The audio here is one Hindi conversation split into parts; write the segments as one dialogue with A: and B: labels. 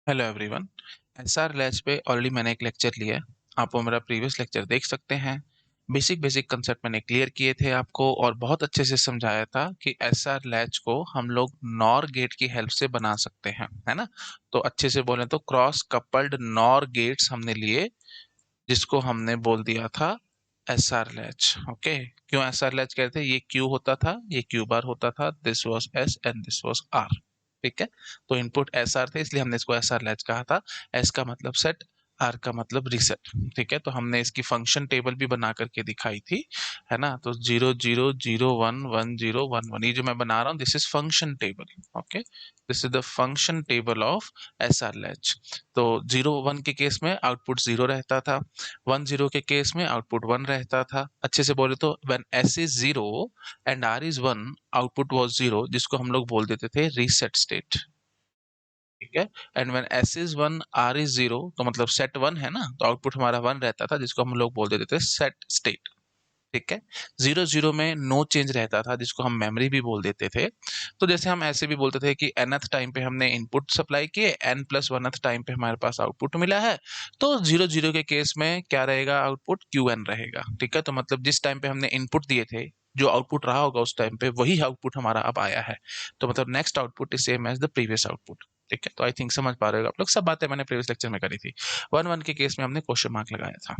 A: Hello everyone. एसआर लैच पे ऑलरेडी मैंने एक लेक्चर लिया है। आप वो मेरा प्रीवियस लेक्चर देख सकते हैं। बेसिक बेसिक कंसेप्ट मैंने क्लियर किए थे आपको और बहुत अच्छे से समझाया था कि एसआर लैच को हम लोग नॉर गेट की हेल्प से बना सकते हैं, है ना। तो अच्छे से बोले तो क्रॉस कपल्ड नॉर गेट्स हमने लिए, जिसको हमने बोल दिया था एसआर लैच। ओके, क्यों एसआर लैच कहते हैं? ये क्यू होता था, ये क्यू बार होता था, this was S and this was R. ठीक है, तो इनपुट एस आर थे इसलिए हमने इसको एस आर लैच कहा था। एस का मतलब सेट, आर का मतलब रिसेट। ठीक है, तो हमने इसकी फंक्शन टेबल भी बना करके दिखाई थी, है ना। तो 0 0 0 1 1 0 1 1, ये जो मैं बना रहा हूँ this is function table. Okay, this is the function table of S R latch. तो 0 1 के केस में आउटपुट 0 रहता था, 1 0 के केस में आउटपुट 1 रहता था। अच्छे से बोले तो when S is 0 and R is 1, output was 0, जिसको हम लोग बोल देते थे रीसेट स्टेट। ठीक है, and when S is 1 R is 0, तो मतलब सेट 1 है ना, तो आउटपुट हमारा 1 रहता था, जिसको हम लोग बोल देते थे सेट स्टेट। ठीक है, 0 0 में नो चेंज रहता था, जिसको हम मेमोरी भी बोल देते थे। तो जैसे हम ऐसे भी बोलते थे कि nth टाइम पे हमने इनपुट सप्लाई किए, n+1th टाइम पे हमारे पास आउटपुट मिला है, तो 0 0 के केस में क्या रहेगा? आउटपुट qn रहेगा। ठीक है, तो मतलब जिस टाइम पे हमने इनपुट दिए थे, जो आउटपुट रहा होगा उस टाइम पे, वही आउटपुट हमारा अब आया है। तो मतलब next output is same as the previous output. ठीक है, तो आई थिंक समझ पा रहे हो आप लोग, सब बातें मैंने प्रीवियस लेक्चर में करी थी। 1 1 के केस में हमने क्वेश्चन मार्क लगाया था।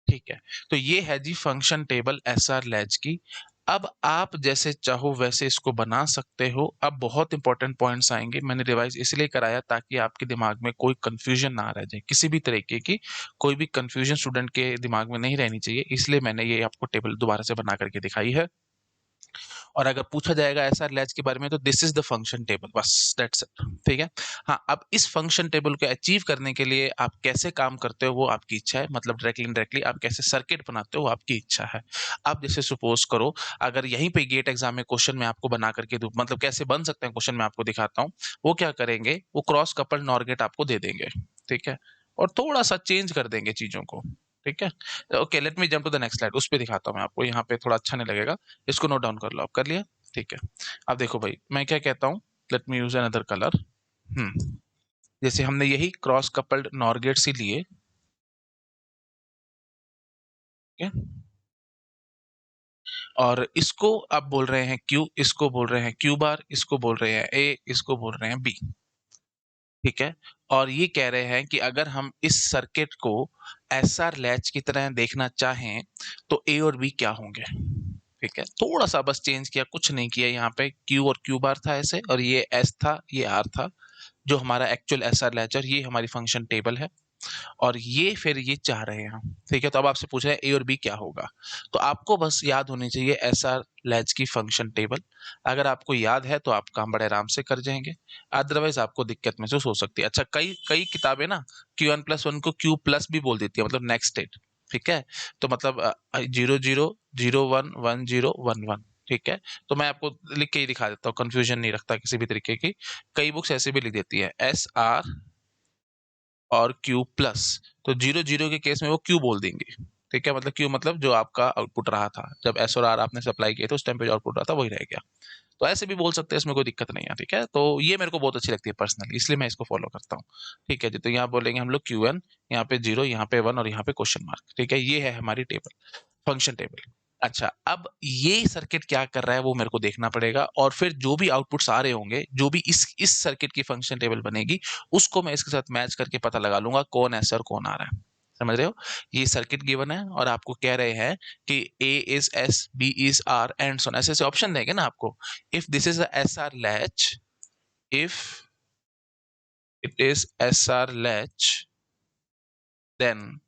A: ठीक है, तो ये है जी फंक्शन टेबल एसआर लैच की। अब आप जैसे चाहो वैसे इसको बना सकते हो। अब बहुत इंपॉर्टेंट पॉइंट्स आएंगे, मैंने रिवाइज इसलिए कराया ताकि आपके दिमाग में कोई कंफ्यूजन ना रह जाए, किसी भी तरीके की कोई भी कंफ्यूजन स्टूडेंट के दिमाग में नहीं रहनी चाहिए, इसलिए मैंने ये आपको टेबल दोबारा से बना करके दिखाई है। और अगर पूछा जाएगा एसआर लैच के बारे में तो this is the function table, बस दैट्स इट। ठीक है, हाँ, अब इस फंक्शन टेबल को अचीव करने के लिए आप कैसे काम करते हो वो आपकी इच्छा है, मतलब डायरेक्टली इनडायरेक्टली आप कैसे सर्किट बनाते हो वो आपकी इच्छा है। आप जैसे सपोज करो, अगर यहीं पे गेट एग्जाम में क्वेश्चन मैं आपको बना करके दूं, मतलब कैसे बन सकते हैं क्वेश्चन मैं आपको दिखाता हूँ। वो क्या करेंगे, वो क्रॉस कपल्ड नॉर गेट आपको दे देंगे। ठीक है, और थोड़ा सा चेंज कर देंगे चीजों को। ठीक है, okay, let me jump to the next slide, उस पे दिखाता हूँ मैं आपको, यहाँ पे थोड़ा अच्छा नहीं लगेगा। इसको नोट डाउन कर लो, आप कर लिया? ठीक है, अब देखो भाई मैं क्या कहता हूँ, let me use another colour. जैसे हमने यही क्रॉस कपल्ड नॉर गेट्स ही लिए। ठीक है, और इसको आप बोल रहे हैं क्यू, इसको बोल रहे हैं क्यू बार, इसको बोल रहे हैं ए, इसको बोल रहे हैं बी। ठीक है, और ये कह रहे हैं कि अगर हम इस सर्किट को एसआर लैच की तरह देखना चाहें तो ए और बी क्या होंगे। ठीक है, थोड़ा सा बस चेंज किया, कुछ नहीं किया। यहाँ पे क्यू और क्यू बार था ऐसे, और ये एस था, ये आर था, जो हमारा एक्चुअल एसआर लैच, और ये हमारी फंक्शन टेबल है। और ये फिर ये चाह रहे हैं हम। ठीक है, तो अब आपसे पूछ रहे हैं ए और बी क्या होगा। तो आपको बस याद होनी चाहिए एसआर लैच की फंक्शन टेबल। अगर आपको याद है तो आप काम बड़े आराम से कर जाएंगे, अदरवाइज आपको दिक्कत महसूस हो सकती है। अच्छा, कई कई किताबें ना Qn+1 को Q प्लस भी बोल देती है, मतलब नेक्स्ट स्टेट। ठीक है, तो मतलब 0 0 0 1 1 0 1 1। ठीक है, तो मैं आपको लिख के ही दिखा देता हूँ, कंफ्यूजन नहीं रखता किसी भी तरीके की। कई बुक्स ऐसे भी लिख देती है SR और क्यू प्लस, तो 0 0 के केस में वो क्यू बोल देंगे। ठीक है, मतलब क्यू मतलब जो आपका आउटपुट रहा था, जब एस और आर आपने सप्लाई किए थे उस टाइम पे जो आउटपुट रहा था वही रह गया। तो ऐसे भी बोल सकते हैं, इसमें कोई दिक्कत नहीं है। ठीक है, तो ये मेरे को बहुत अच्छी लगती है पर्सनली, इसलिए मैं इसको फॉलो करता हूँ। ठीक है जी, तो यहाँ बोलेंगे हम लोग क्यू एन, यहाँ पे 0, यहाँ पे 1 और यहाँ पे क्वेश्चन मार्क। ठीक है, ये है हमारी टेबल, फंक्शन टेबल। अच्छा, अब ये सर्किट क्या कर रहा है वो मेरे को देखना पड़ेगा, और फिर जो भी आउटपुट्स आ रहे होंगे, जो भी इस सर्किट की फंक्शन टेबल बनेगी, उसको मैं इसके साथ मैच करके पता लगा लूंगा कौन एस और कौन आ रहा है। समझ रहे हो? ये सर्किट गिवन है और आपको कह रहे हैं कि A is S, B is R and so, ऐसे ऐसे ऑप्शन देंगे ना आपको। If this is S R latch, if it is S R latch, then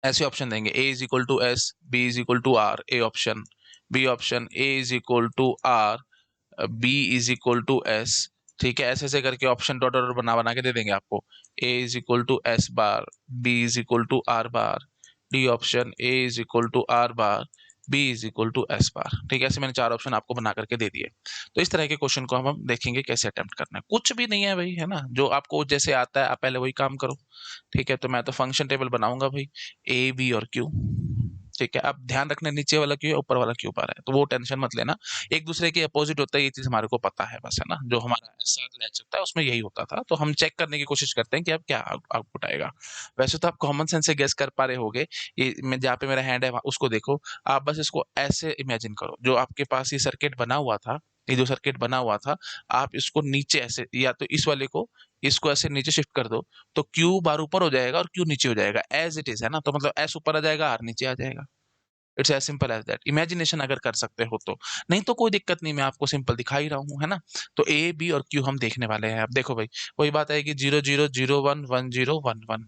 A: ऐसे ऑप्शन देंगे, A is equal to S, B is equal to R, A option, B option, A is equal to R, B is equal to S. ठीक है, ऐसे ऐसे करके ऑप्शन डॉट डॉट बना बना के दे देंगे आपको। A is equal to S bar, B is equal to R bar, D option, A is equal to R bar, B is equal to S bar. ठीक है, ऐसे मैंने 4 ऑप्शन आपको बना करके दे दिए। तो इस तरह के क्वेश्चन को हम देखेंगे कैसे अटेम्प्ट करना है। कुछ भी नहीं है भाई, है ना, जो आपको जैसे आता है आप पहले वही काम करो। ठीक है, तो मैं तो फंक्शन टेबल बनाऊंगा भाई, ए बी और क्यू। ठीक है, अब ध्यान रखना नीचे वाला क्यों है, ऊपर वाला क्यों आ रहा है, तो वो टेंशन मत लेना, एक दूसरे के अपोजिट होता है, ये चीज हमारे को पता है बस, है ना। जो हमारा साथ लैच होता है उसमें यही होता था, तो हम चेक करने की कोशिश करते हैं कि अब क्या आउटपुट आएगा। वैसे तो आप कॉमन सेंस से गेस कर पा रहे होगे, ये मैं जहाँ पे मेरा हैंड है उसको देखो, आप बस इसको ऐसे इमेजिन करो, जो आपके पास ये सर्किट बना हुआ था, ये जो सर्किट बना हुआ था, आप इसको नीचे ऐसे, या तो इस वाले को, इसको ऐसे नीचे शिफ्ट कर दो, तो क्यू बार ऊपर हो जाएगा और क्यू नीचे हो जाएगा, एज इट इज, है ना। तो मतलब एस ऊपर आ जाएगा, आर नीचे आ जाएगा। It's as simple as that, imagination अगर कर सकते हो तो, नहीं तो कोई दिक्कत नहीं, मैं आपको सिंपल दिखा ही रहा हूँ, है ना। तो ए बी और क्यू हम देखने वाले हैं। अब देखो भाई, वही बात है कि 0 0 0 1 1 0 1 1,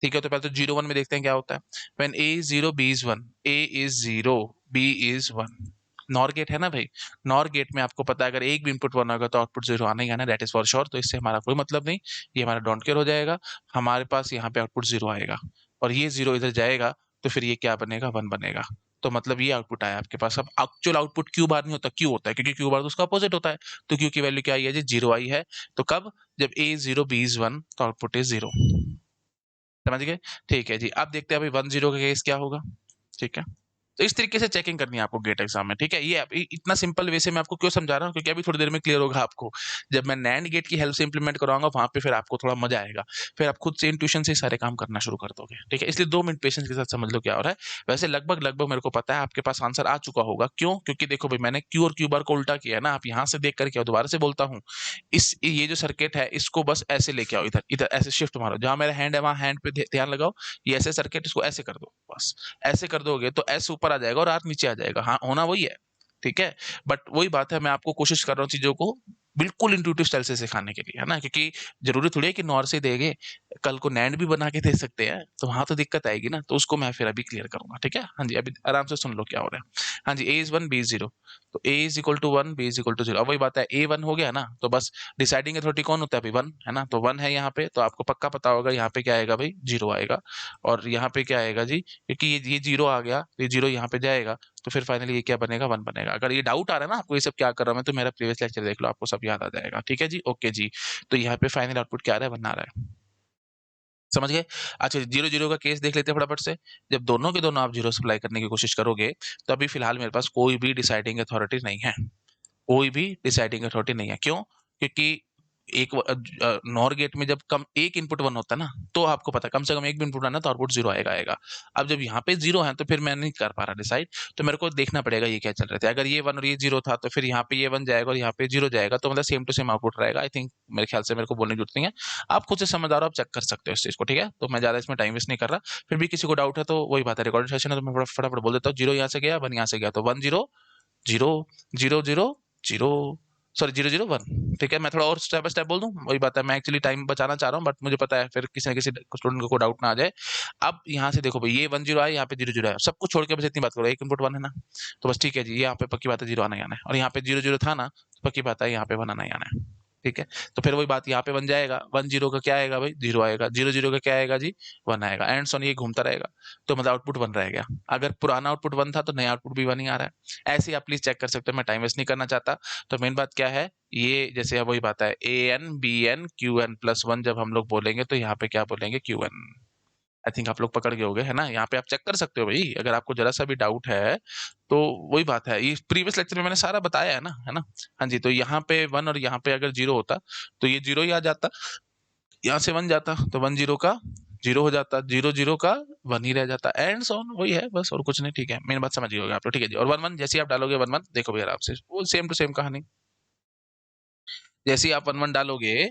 A: ठीक है। तो पहले तो 0 1 में देखते हैं क्या होता है। When A is 0 B is 1, A is 0 B is 1, NOR gate है ना भाई। नॉर गेट में आपको पता है अगर एक भी इनपुट 1 होगा तो आउटपुट 0 आना ही आना, दैट इज फॉर श्योर। तो इससे हमारा कोई मतलब नहीं, ये हमारा डोंट केयर हो जाएगा। हमारे पास यहाँ पे आउटपुट 0 आएगा, और ये 0 इधर जाएगा, तो फिर ये क्या बनेगा, 1 बनेगा। तो मतलब ये आउटपुट आया आपके पास। अब एक्चुअल आउटपुट क्यू बार नहीं होता, क्यू होता है, क्योंकि क्यू बार तो उसका अपोजिट होता है। तो क्यू की वैल्यू क्या आई है जी, 0 आई है। तो कब, जब ए 0 बी इज 1, तो आउटपुट इज 0। समझ गए, ठीक है जी। अब देखते हैं अभी 1 0 का केस क्या होगा, ठीक है। तो इस तरीके से चेकिंग करनी है आपको गेट एग्जाम में, ठीक है। ये इतना सिंपल वे से मैं आपको क्यों समझा रहा हूँ, क्योंकि अभी थोड़ी देर में क्लियर होगा आपको। जब मैं नैंड गेट की हेल्प से इंप्लीमेंट कराऊंगा, वहां पे फिर आपको थोड़ा मजा आएगा, फिर आप खुद से इंट्यूशन से सारे काम करना शुरू कर दोगे, ठीक है। इसलिए 2 मिनट पेशेंस के साथ समझ लो क्या हो रहा है। वैसे लगभग लगभग मेरे को पता है आपके पास आंसर आ चुका होगा, क्यों, क्योंकि देखो भाई, मैंने क्यू और क्यू बार को उल्टा किया है ना। आप यहाँ से देख कर क्या, दोबारा से बोलता हूँ, इस ये जो सर्किट है इसको बस ऐसे लेके आओ, इधर इधर ऐसे शिफ्ट मारो, जहां मेरा हैंड है वहां हैंड पे ध्यान लगाओ। ये ऐसे सर्किट, इसको ऐसे कर दो बस। ऐसे कर दोगे तो एस ऊपर आ जाएगा और आर नीचे आ जाएगा, हाँ होना वही है, ठीक है। बट वही बात है, मैं आपको कोशिश कर रहा हूँ चीजों को बिल्कुल इंट्यूटिव स्टाइल से सिखाने के लिए, है ना। क्योंकि जरूरी थोड़ी है कि नॉर से देंगे, कल को नैंड भी बना के दे सकते हैं, तो वहां तो दिक्कत आएगी ना। तो उसको मैं फिर अभी क्लियर करूंगा, ठीक है। हाँ जी, अभी आराम से सुन लो क्या हो रहा है। हाँ जी, ए इज 1 बी इज 0, तो A is equal to 1 B is equal to 0। अब वही बात है, ए 1 हो गया ना, तो बस डिसाइडिंग अथॉरिटी कौन होता है अभी, 1 है ना। तो 1 है यहाँ पे, तो आपको पक्का पता होगा यहाँ पे क्या आएगा भाई, 0 आएगा। और यहाँ पे क्या आएगा जी, क्योंकि ये 0 आ गया, तो ये 0 यहाँ पे जाएगा, तो फिर फाइनली ये क्या बनेगा, 1 बनेगा। अगर ये डाउट आ रहा है ना आपको ये सब क्या कर रहा हूं मैं, तो मेरा प्रीवियस लेक्चर देख लो, आपको सब याद आ जाएगा, ठीक है जी, ओके जी। तो यहाँ पे फाइनल आउटपुट क्या आ रहा है, 1 आ रहा है, समझ गए। अच्छा, 0 0 का केस देख लेते हैं फटाफट से। जब दोनों के दोनों आप 0 सप्लाई करने की कोशिश करोगे, तो अभी फिलहाल मेरे पास कोई भी डिसाइडिंग अथॉरिटी नहीं है, कोई भी डिसाइडिंग अथॉरिटी नहीं है। क्यों, क्योंकि एक नॉर गेट में जब कम एक इनपुट 1 होता है ना, तो आपको पता है कम से कम एक भी इनपुट आना तो आउटपुट 0 आएगा आएगा। अब जब यहाँ पे 0 है, तो फिर मैं नहीं कर पा रहा डिसाइड, तो मेरे को देखना पड़ेगा ये क्या चल रहे थे। अगर ये 1 और ये 0 था, तो फिर यहाँ पे ये 1 जाएगा और यहाँ पे 0 जाएगा, तो मतलब सेम टू सेम आउटपुट रहेगा। आई थिंक, मेरे ख्याल से मेरे को बोलने की जरूरत नहीं है, आप खुद से समझदार हो, आप चेक कर सकते हो इस चीज को, ठीक है। तो मैं ज्यादा इसमें टाइम वेस्ट नहीं कर रहा। फिर भी किसी को डाउट है तो वही बात है, रिकॉर्डेड सेशन है, तो मैं फटाफट बोल देता हूँ। 0 यहाँ से गया, 1 यहाँ से गया, तो 1 0 0 0 0 0, सॉरी 0 0 1, ठीक है। मैं थोड़ा और स्टेप बाय स्टेप बोल दूं, वही बात है, मैं एक्चुअली टाइम बचाना चाह रहा हूँ, बट मुझे पता है फिर किसी ना किसी स्टूडेंट को डाउट ना आ जाए। अब यहाँ से देखो भाई, ये 1 0 आया, यहाँ पे 0 0 आया, सब कुछ छोड़ के बस इतनी बात करो, एक इनपुट 1 है ना, तो बस ठीक है जी, यहाँ पे पक्की बात है 0 आना ही आना है। और यहाँ पे 0 0 था ना, तो पक्की बात है यहाँ पे 1 आना ही आना है, ठीक है। तो फिर वही बात, यहाँ पे 1 जाएगा, 1 0 का क्या आएगा भाई, 0 आएगा, 0 0 का क्या आएगा जी, 1 आएगा, एंड सॉन ये घूमता रहेगा। तो मतलब आउटपुट 1 रह गया। अगर पुराना आउटपुट 1 था, तो नया आउटपुट भी 1 ही आ रहा है। ऐसे ही आप प्लीज चेक कर सकते हो, मैं टाइम वेस्ट नहीं करना चाहता। तो मेन बात क्या है, ये जैसे अब वही बात है, A N B N Q N plus 1 जब हम लोग बोलेंगे, तो यहाँ पे क्या बोलेंगे, क्यू एन। आई थिंक आप लोग पकड़ गए होगे, है ना। यहाँ पे आप चेक कर सकते हो भाई, अगर आपको जरा सा भी डाउट है तो वही बात है, ये प्रीवियस लेक्चर में मैंने सारा बताया है ना। हाँ जी, तो यहाँ पे 1 और यहाँ पे अगर 0 होता, तो ये 0 ही आ जाता, यहाँ से 1 जाता, तो 1 0 का 0 हो जाता, 0 0 का 1 ही रह जाता, एंड सो ऑन, वही है बस, और कुछ नहीं, ठीक है। मेन बात समझ गए होगे आप लोग, ठीक है जी। और 1 1 जैसे ही आप डालोगे 1 1, देखो भैया आपसे वो सेम टू सेम कहानी, जैसे ही आप 1 1 डालोगे,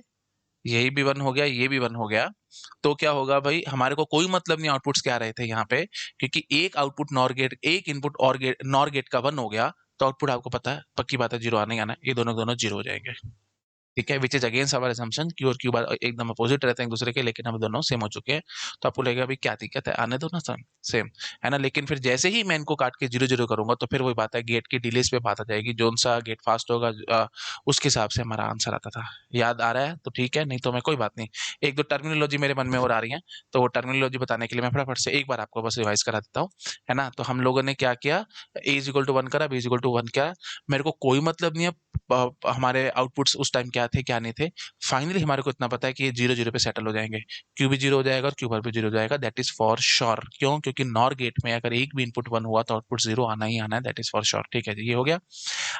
A: यही भी 1 हो गया, ये भी 1 हो गया, तो क्या होगा भाई, हमारे को कोई मतलब नहीं आउटपुट्स क्या रहे थे यहाँ पे, क्योंकि एक आउटपुट नॉर गेट, एक इनपुट और गेट नॉर गेट का 1 हो गया, तो आउटपुट आपको पता है, पक्की बात है 0 आना ही आना है, ये दोनों दोनों 0 हो जाएंगे, ठीक है। Which is against our assumption, Q और क्यू बार एकदम अपोजिट रहते हैं एक दूसरे के, लेकिन हम दोनों सेम हो चुके हैं। तो आपको लगेगा अभी क्या दिक्कत है, आने दो ना सेम सेम, है ना। लेकिन फिर जैसे ही मैं इनको काट के 0 0 करूंगा, तो फिर वही बात है, गेट की डिलेस पे बात आ जाएगी, जोन सा गेट फास्ट होगा उसके हिसाब से हमारा आंसर आता था। याद आ रहा है तो ठीक है, नहीं तो मैं कोई बात नहीं। एक दो टर्मिनोलॉजी मेरे मन में और आ रही है, तो वो टर्मिनोलॉजी बताने के लिए मैं फटाफट से एक बार आपको बस रिवाइज करा देता हूँ, है ना। तो हम लोगों ने क्या किया, ए इज इक्वल टू 1 करा, बी इज इक्वल टू 1 क्या, मेरे को कोई मतलब नहीं है हमारे आउटपुट्स उस टाइम क्या थे क्या नहीं थे। फाइनली हमारे को इतना पता है कि ये 0 0 पे सेटल हो जाएंगे, क्यू भी 0 हो जाएगा और क्यू बार भी 0 हो जाएगा, दैट इज फॉर श्योर। क्यों? क्योंकि नॉर गेट में अगर एक भी इनपुट 1 हुआ तो आउटपुट 0 आना ही आना है, दैट इज फॉर श्योर। ठीक है जी, ये हो गया।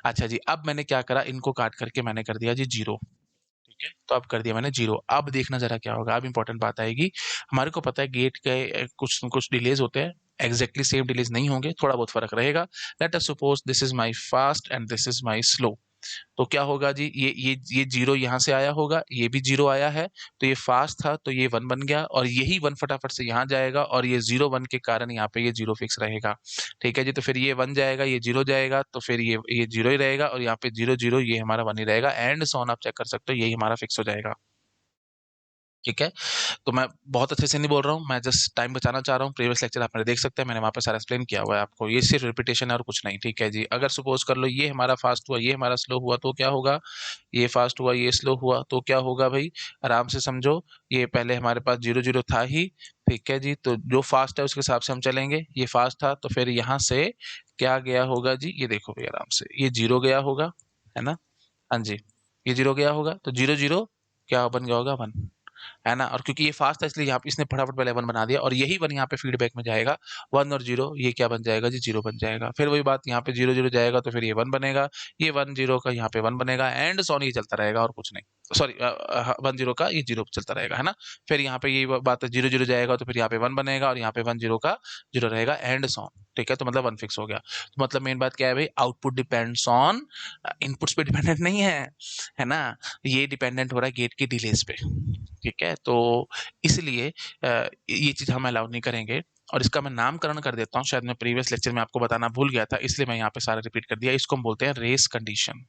A: अच्छा जी, अब मैंने क्या करा, इनको काट करके मैंने कर दिया जी 0। ठीक है, तो अब कर दिया मैंने 0। अब देखना जरा क्या होगा, अब इंपॉर्टेंट बात आएगी। हमारे को पता है गेट के कुछ कुछ डिलेज होते हैं, एग्जैक्टली सेम डिलेज नहीं होंगे, थोड़ा बहुत फर्क रहेगा। Let us suppose this is my fast and this is my slow. तो क्या होगा जी, ये 0 यहाँ से आया होगा, ये भी 0 आया है, तो ये फास्ट था तो ये 1 बन गया, और यही 1 फटाफट से यहाँ जाएगा, और ये 0 1 के कारण यहाँ पे ये 0 फिक्स रहेगा। ठीक है जी, तो फिर ये 1 जाएगा, ये 0 जाएगा, तो फिर ये 0 ही रहेगा, और यहाँ पे 0 0 ये हमारा 1 ही रहेगा, एंड सो ऑन। आप चेक कर सकते हो, यही हमारा फिक्स हो जाएगा। ठीक है, तो मैं बहुत अच्छे से नहीं बोल रहा हूँ, मैं जस्ट टाइम बचाना चाह रहा हूँ। प्रीवियस लेक्चर आप मेरे देख सकते हैं, मैंने वहाँ पे सारा एक्सप्लेन किया हुआ है आपको, ये सिर्फ रिपीटेशन है और कुछ नहीं। ठीक है जी, अगर सपोज कर लो ये हमारा फास्ट हुआ, ये हमारा स्लो हुआ, तो क्या होगा, ये फास्ट हुआ, ये स्लो हुआ, तो क्या होगा भाई, आराम से समझो। ये पहले हमारे पास 0 0 था ही। ठीक है जी, तो जो फास्ट है उसके हिसाब से हम चलेंगे। ये फास्ट था तो फिर यहाँ से क्या गया होगा जी, ये देखो भाई आराम से, ये 0 गया होगा, है ना। हाँ जी, ये 0 गया होगा, तो 0 0 क्या बन गया होगा, 1, है ना। और क्योंकि ये फास्ट था इसलिए यहाँ पे इसने फटाफट पहले 1 बना दिया, और यही 1 यहाँ पे फीडबैक में जाएगा। 1 और 0 ये क्या बन जाएगा जी, 0 बन जाएगा। फिर वही बात, यहाँ पे 0 0 जाएगा तो फिर ये 1 बनेगा, ये 1 0 का यहाँ पे 1 बनेगा, एंड सॉन ये चलता रहेगा और कुछ नहीं। सॉरी, 1 0 का ये 0 चलता रहेगा, है ना। फिर यहाँ पे ये बात है, 0 0 जाएगा तो फिर यहाँ पे 1 बनेगा, और यहाँ पे 1 0 का 0 रहेगा, एंड सॉन। ठीक है, तो मतलब 1 फिक्स हो गया। तो मतलब मेन बात क्या है भाई, आउटपुट डिपेंड्स ऑन इनपुट्स पे डिपेंडेंट नहीं है ना। ये डिपेंडेंट हो रहा है गेट की डिलेस पे। ठीक है, तो इसलिए ये चीज हम अलाउ नहीं करेंगे। और इसका मैं नामकरण कर देता हूँ, शायद मैं प्रीवियस लेक्चर में आपको बताना भूल गया था, इसलिए मैं यहाँ पे सारा रिपीट कर दिया। इसको हम बोलते हैं race condition.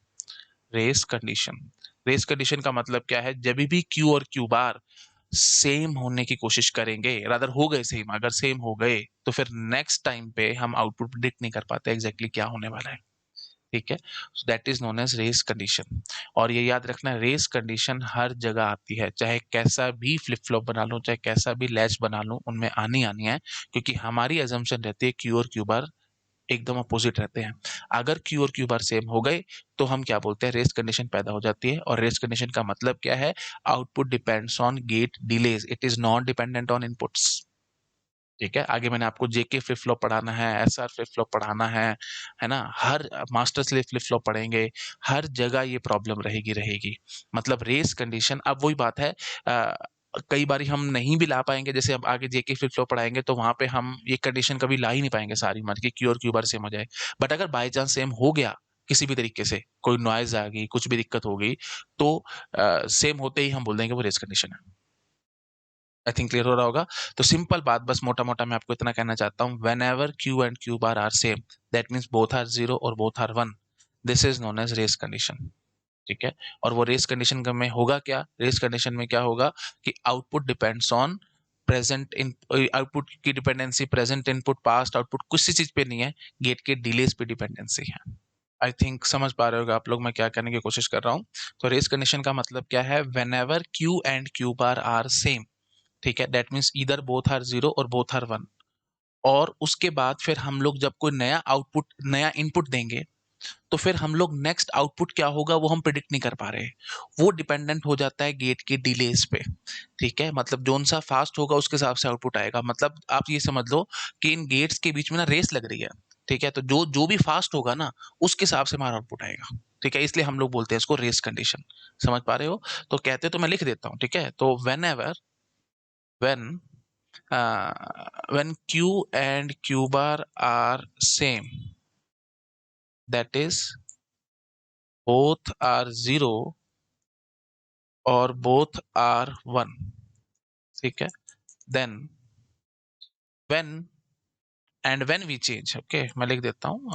A: Race condition. Race condition का मतलब क्या है, जब भी क्यू और क्यू बार सेम होने की कोशिश करेंगे, रादर हो गए सेम, अगर सेम हो गए तो फिर नेक्स्ट टाइम पे हम आउटपुट प्रिडिक्ट नहीं कर पाते एग्जैक्टली क्या होने वाला है। ठीक है, so that is known as race condition. और ये याद रखना, रेस कंडीशन हर जगह आती है, चाहे कैसा भी फ्लिप फ्लॉप बना लो, चाहे कैसा भी लैच बना लो, उनमें आनी आनी है। क्योंकि हमारी अजम्पशन रहती है क्यू और क्यू बार एकदम अपोजिट रहते हैं। अगर क्यू और क्यू बार सेम हो गए तो हम क्या बोलते हैं, रेस कंडीशन पैदा हो जाती है। और रेस कंडीशन का मतलब क्या है, output depends on gate delays, it is not dependent on inputs. ठीक है, आगे मैंने आपको जेके फ्लिप फ्लॉप पढ़ाना है, एसआर फ्लिप फ्लॉप पढ़ाना है ना। हर मास्टर स्लेव फ्लिप फ्लॉप पढ़ेंगे, हर जगह ये प्रॉब्लम रहेगी रहेगी। मतलब रेस कंडीशन, अब वही बात है, कई बार हम नहीं भी ला पाएंगे, जैसे अब आगे जेके फ्लिप फ्लॉप पढ़ाएंगे तो वहां पे हम ये कंडीशन कभी ला ही नहीं पाएंगे सारी मान के क्यू और क्यू बार सेम हो जाए। बट अगर बाई चांस सेम हो गया किसी भी तरीके से, कोई नॉइज आ गई, कुछ भी दिक्कत हो गई, तो सेम होते ही हम बोल देंगे वो रेस कंडीशन है। आई थिंक क्लियर हो रहा होगा। तो सिंपल बात, बस मोटा मोटा मैं आपको इतना कहना चाहता हूँ, whenever Q and Q bar are same, that means both are 0 और both are 1, this is known as race condition. ठीक है, और वो रेस कंडीशन में होगा क्या, रेस कंडीशन में क्या होगा कि output depends on present in, output की dependency present input past output किसी चीज पे नहीं है, गेट के डिलेस पे डिपेंडेंसी है। आई थिंक समझ पा रहे होगा आप लोग मैं क्या करने की कोशिश कर रहा हूँ। तो रेस कंडीशन का मतलब क्या है, whenever Q and Q bar are same, ठीक है, दैट मीन्स इधर बोथ आर 0 और बोथ आर 1। और उसके बाद फिर हम लोग जब कोई नया आउटपुट नया इनपुट देंगे, तो फिर हम लोग नेक्स्ट आउटपुट क्या होगा वो हम प्रिडिक्ट नहीं कर पा रहे, वो डिपेंडेंट हो जाता है गेट के डिलेस पे। ठीक है, मतलब जोन सा फास्ट होगा उसके हिसाब से आउटपुट आएगा। मतलब आप ये समझ लो कि इन गेट्स के बीच में ना रेस लग रही है। ठीक है, तो जो जो भी फास्ट होगा ना उसके हिसाब से हमारा आउटपुट आएगा। ठीक है, इसलिए हम लोग बोलते हैं इसको रेस कंडीशन। समझ पा रहे हो? तो कहते तो मैं लिख देता हूँ। ठीक है, तो when ever when uh, when q and q bar are same, that is both are 0 और both are 1। ठीक है, then when and when we change, okay मैं लिख देता हूँ,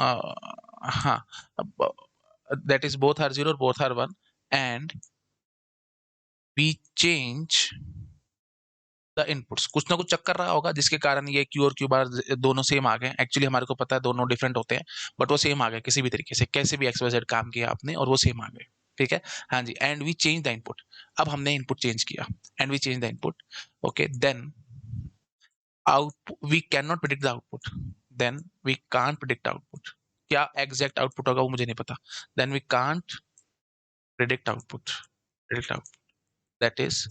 A: हाँ, that is both are 0 और both are 1 and we change the inputs, कुछ ना कुछ चक्कर रहा होगा जिसके कारण ये क्यू और क्यू बार दोनों सेम आ गए। एक्चुअली हमारे को पता है दोनों डिफरेंट होते हैं, बट वो सेम आ गए किसी भी तरीके से, कैसे भी एक्स वाई जेड काम किया आपने और वो सेम आ गए। ठीक है, हाँ जी, and we change the input, अब हमने इनपुट चेंज किया, and we change the input, okay, then out we can not predict the output, then we can't predict output. क्या एग्जैक्ट आउटपुट होगा वो मुझे नहीं पता, then we can't predict output. predict output. That is,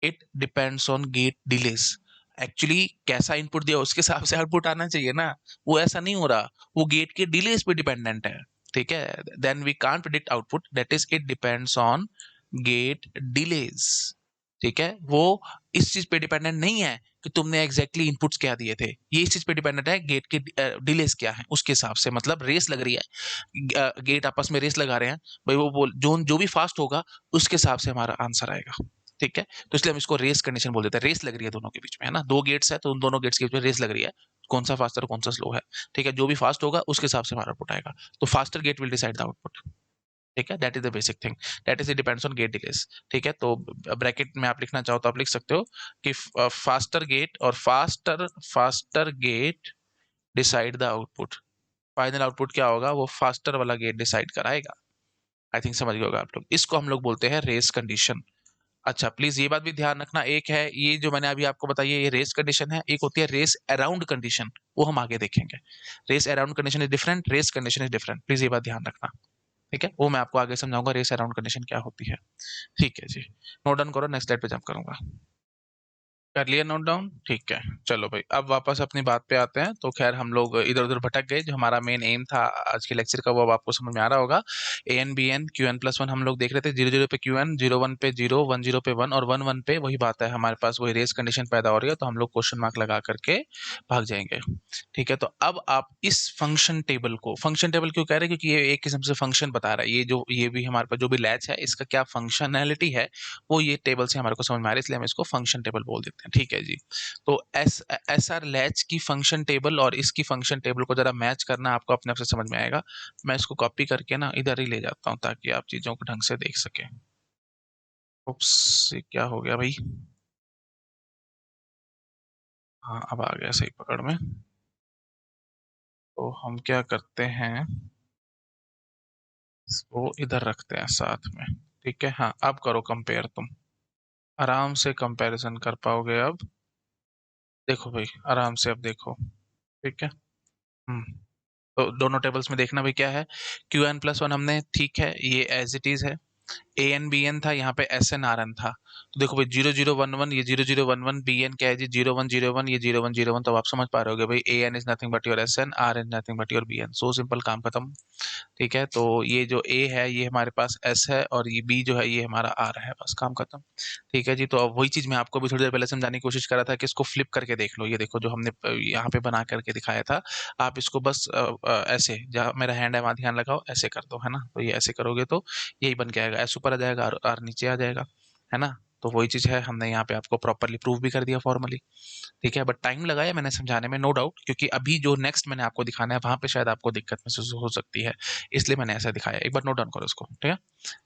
A: it depends on gate delays. Actually कैसा इनपुट दिया उसके हिसाब से आउटपुट आना चाहिए ना, वो ऐसा नहीं हो रहा, वो गेट के डिलेस पे डिपेंडेंट है, ठीक है. Then we can't predict output, that is it depends on gate delays, ठीक है. वो इस चीज पे डिपेंडेंट नहीं है कि तुमने एग्जैक्टली इनपुट्स क्या दिए थे, ये इस चीज पे डिपेंडेंट है गेट के डिलेस क्या है उसके हिसाब से. मतलब रेस लग रही है, गेट आपस में रेस लगा रहे हैं भाई, वो बोल जो भी फास्ट होगा उसके हिसाब से हमारा आंसर आएगा, ठीक है. तो इसलिए हम इसको रेस कंडीशन बोल देते हैं. रेस लग रही है दोनों के बीच में, है ना, दो गेट्स है तो उन दोनों गेट्स के बीच में रेस लग रही है, कौन सा फास्टर कौन सा स्लो है, ठीक है. जो भी फास्ट होगा उसके हिसाब से हमारा आउटपुट आएगा. तो faster gate will decide the output, ठीक है. That is the basic thing, that is it depends on gate delays, ठीक है. तो ब्रैकेट में आप लिखना चाहो तो आप लिख सकते हो कि फास्टर गेट और faster gate decide the output. Final output क्या होगा, वो फास्टर वाला गेट डिसाइड कराएगा. आई थिंक समझ गए होगा आप लोग. इसको हम लोग बोलते हैं रेस कंडीशन. अच्छा, प्लीज ये बात भी ध्यान रखना, एक है ये जो मैंने अभी आपको बताई है, ये रेस कंडीशन है, एक होती है रेस अराउंड कंडीशन, वो हम आगे देखेंगे. Race around condition is different, race condition is different, please ये बात ध्यान रखना, ठीक है. वो मैं आपको आगे समझाऊंगा रेस अराउंड कंडीशन क्या होती है, ठीक है जी. नोट डाउन करो, नेक्स्ट स्लाइड पे जंप करूंगा. कर लिया नोट डाउन, ठीक है. चलो भाई, अब वापस अपनी बात पे आते हैं. तो खैर हम लोग इधर उधर भटक गए, जो हमारा मेन एम था आज के लेक्चर का वो अब आपको समझ में आ रहा होगा. A N B N Q N plus one हम लोग देख रहे थे, 0 0 पे क्यू एन, 0 1 पे 0, 1 0 पे 1 और 1 1 पे वही बात है, हमारे पास वही रेस कंडीशन पैदा हो रही है, तो हम लोग क्वेश्चन मार्क लगा करके भाग जाएंगे, ठीक है. तो अब आप इस फंक्शन टेबल को, फंक्शन टेबल क्यों कह रहे हैं, क्योंकि ये एक किस्म से फंक्शन बता रहा है. ये भी हमारे पास जो भी लैच है इसका क्या फंक्शनैलिटी है, वो ये टेबल से हमारे को समझ में आ रहा है, इसलिए हम इसको फंक्शन टेबल बोल देते हैं, ठीक है जी. तो एस आर लैच की फंक्शन टेबल और इसकी फंक्शन टेबल को जरा मैच करना आपको अपने आप से समझ में आएगा. मैं इसको कॉपी करके ना इधर ही ले जाता हूँ ताकि आप चीजों को ढंग से देख सकें. उप्स, ये क्या हो गया भाई. हाँ, अब आ गया सही पकड़ में. तो हम क्या करते हैं, इसको इधर रखते हैं साथ में, ठीक है. हाँ, अब करो कंपेयर, तुम आराम से कंपैरिजन कर पाओगे अब. देखो भाई, आराम से अब देखो, ठीक है. हम्म. तो दोनों टेबल्स में देखना भाई क्या है, क्यू एन प्लस वन हमने, ठीक है, ये एज इट इज है. ए एन बी एन था, यहाँ पे एस एन आर एन था. तो देखो भाई, 0 0 1 1, ये 0 0 1 1, बी एन क्या है जी, 0 1 0 1, ये 0 1 0 1. तो आप समझ पा रहे होगे भाई, A N is nothing but your S N, R N nothing but your B N. So simple, काम खत्म, ठीक है. तो ये जो ए है ये हमारे पास एस है, और ये बी जो है ये हमारा आर है, बस काम खत्म, ठीक है जी. तो अब वही चीज मैं आपको भी थोड़ी देर पहले समझाने की कोशिश कर रहा था कि इसको फ्लिप करके देख लो. ये देखो जो हमने यहाँ पे बना करके दिखाया था, आप इसको बस ऐसे, जहाँ मेरा हैंड है वहां ध्यान लगाओ, ऐसे कर दो, है ना. तो ये ऐसे करोगे तो यही बन के आएगा, एस ऊपर आ जाएगा और आर नीचे आ जाएगा, है ना. तो वही चीज है, हमने यहाँ पे आपको प्रॉपरली प्रूव भी कर दिया फॉर्मली, ठीक है. बट टाइम लगाया मैंने समझाने में, नो डाउट, क्योंकि अभी जो नेक्स्ट मैंने आपको दिखाना है वहां पे शायद आपको दिक्कत महसूस हो सकती है, इसलिए मैंने ऐसा दिखाया. एक बार नोट डाउन करो इसको, ठीक है.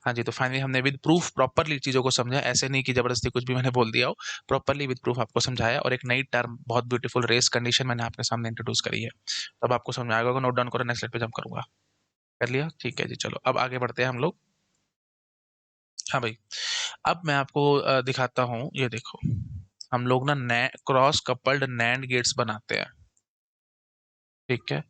A: हाँ जी, तो फाइनली हमने विद प्रूफ प्रॉपरली चीजों को समझा, ऐसे नहीं कि जबरदस्ती कुछ भी मैंने बोल दिया हो, प्रॉपरली विद प्रूफ आपको समझाया. और एक नई टर्म, बहुत ब्यूटीफुल रेस कंडीशन मैंने आपके सामने इंट्रोड्यूस करी है. तो अब आपको समझ आएगा. नोट डाउन करो, नेक्स्ट स्लाइड पे जंप करूंगा. कर लिया, ठीक है जी. चलो अब आगे बढ़ते हैं हम लोग. हाँ भाई, अब मैं आपको दिखाता हूँ, ये देखो, हम लोग ना क्रॉस कपल्ड नैंड गेट्स बनाते हैं, ठीक है.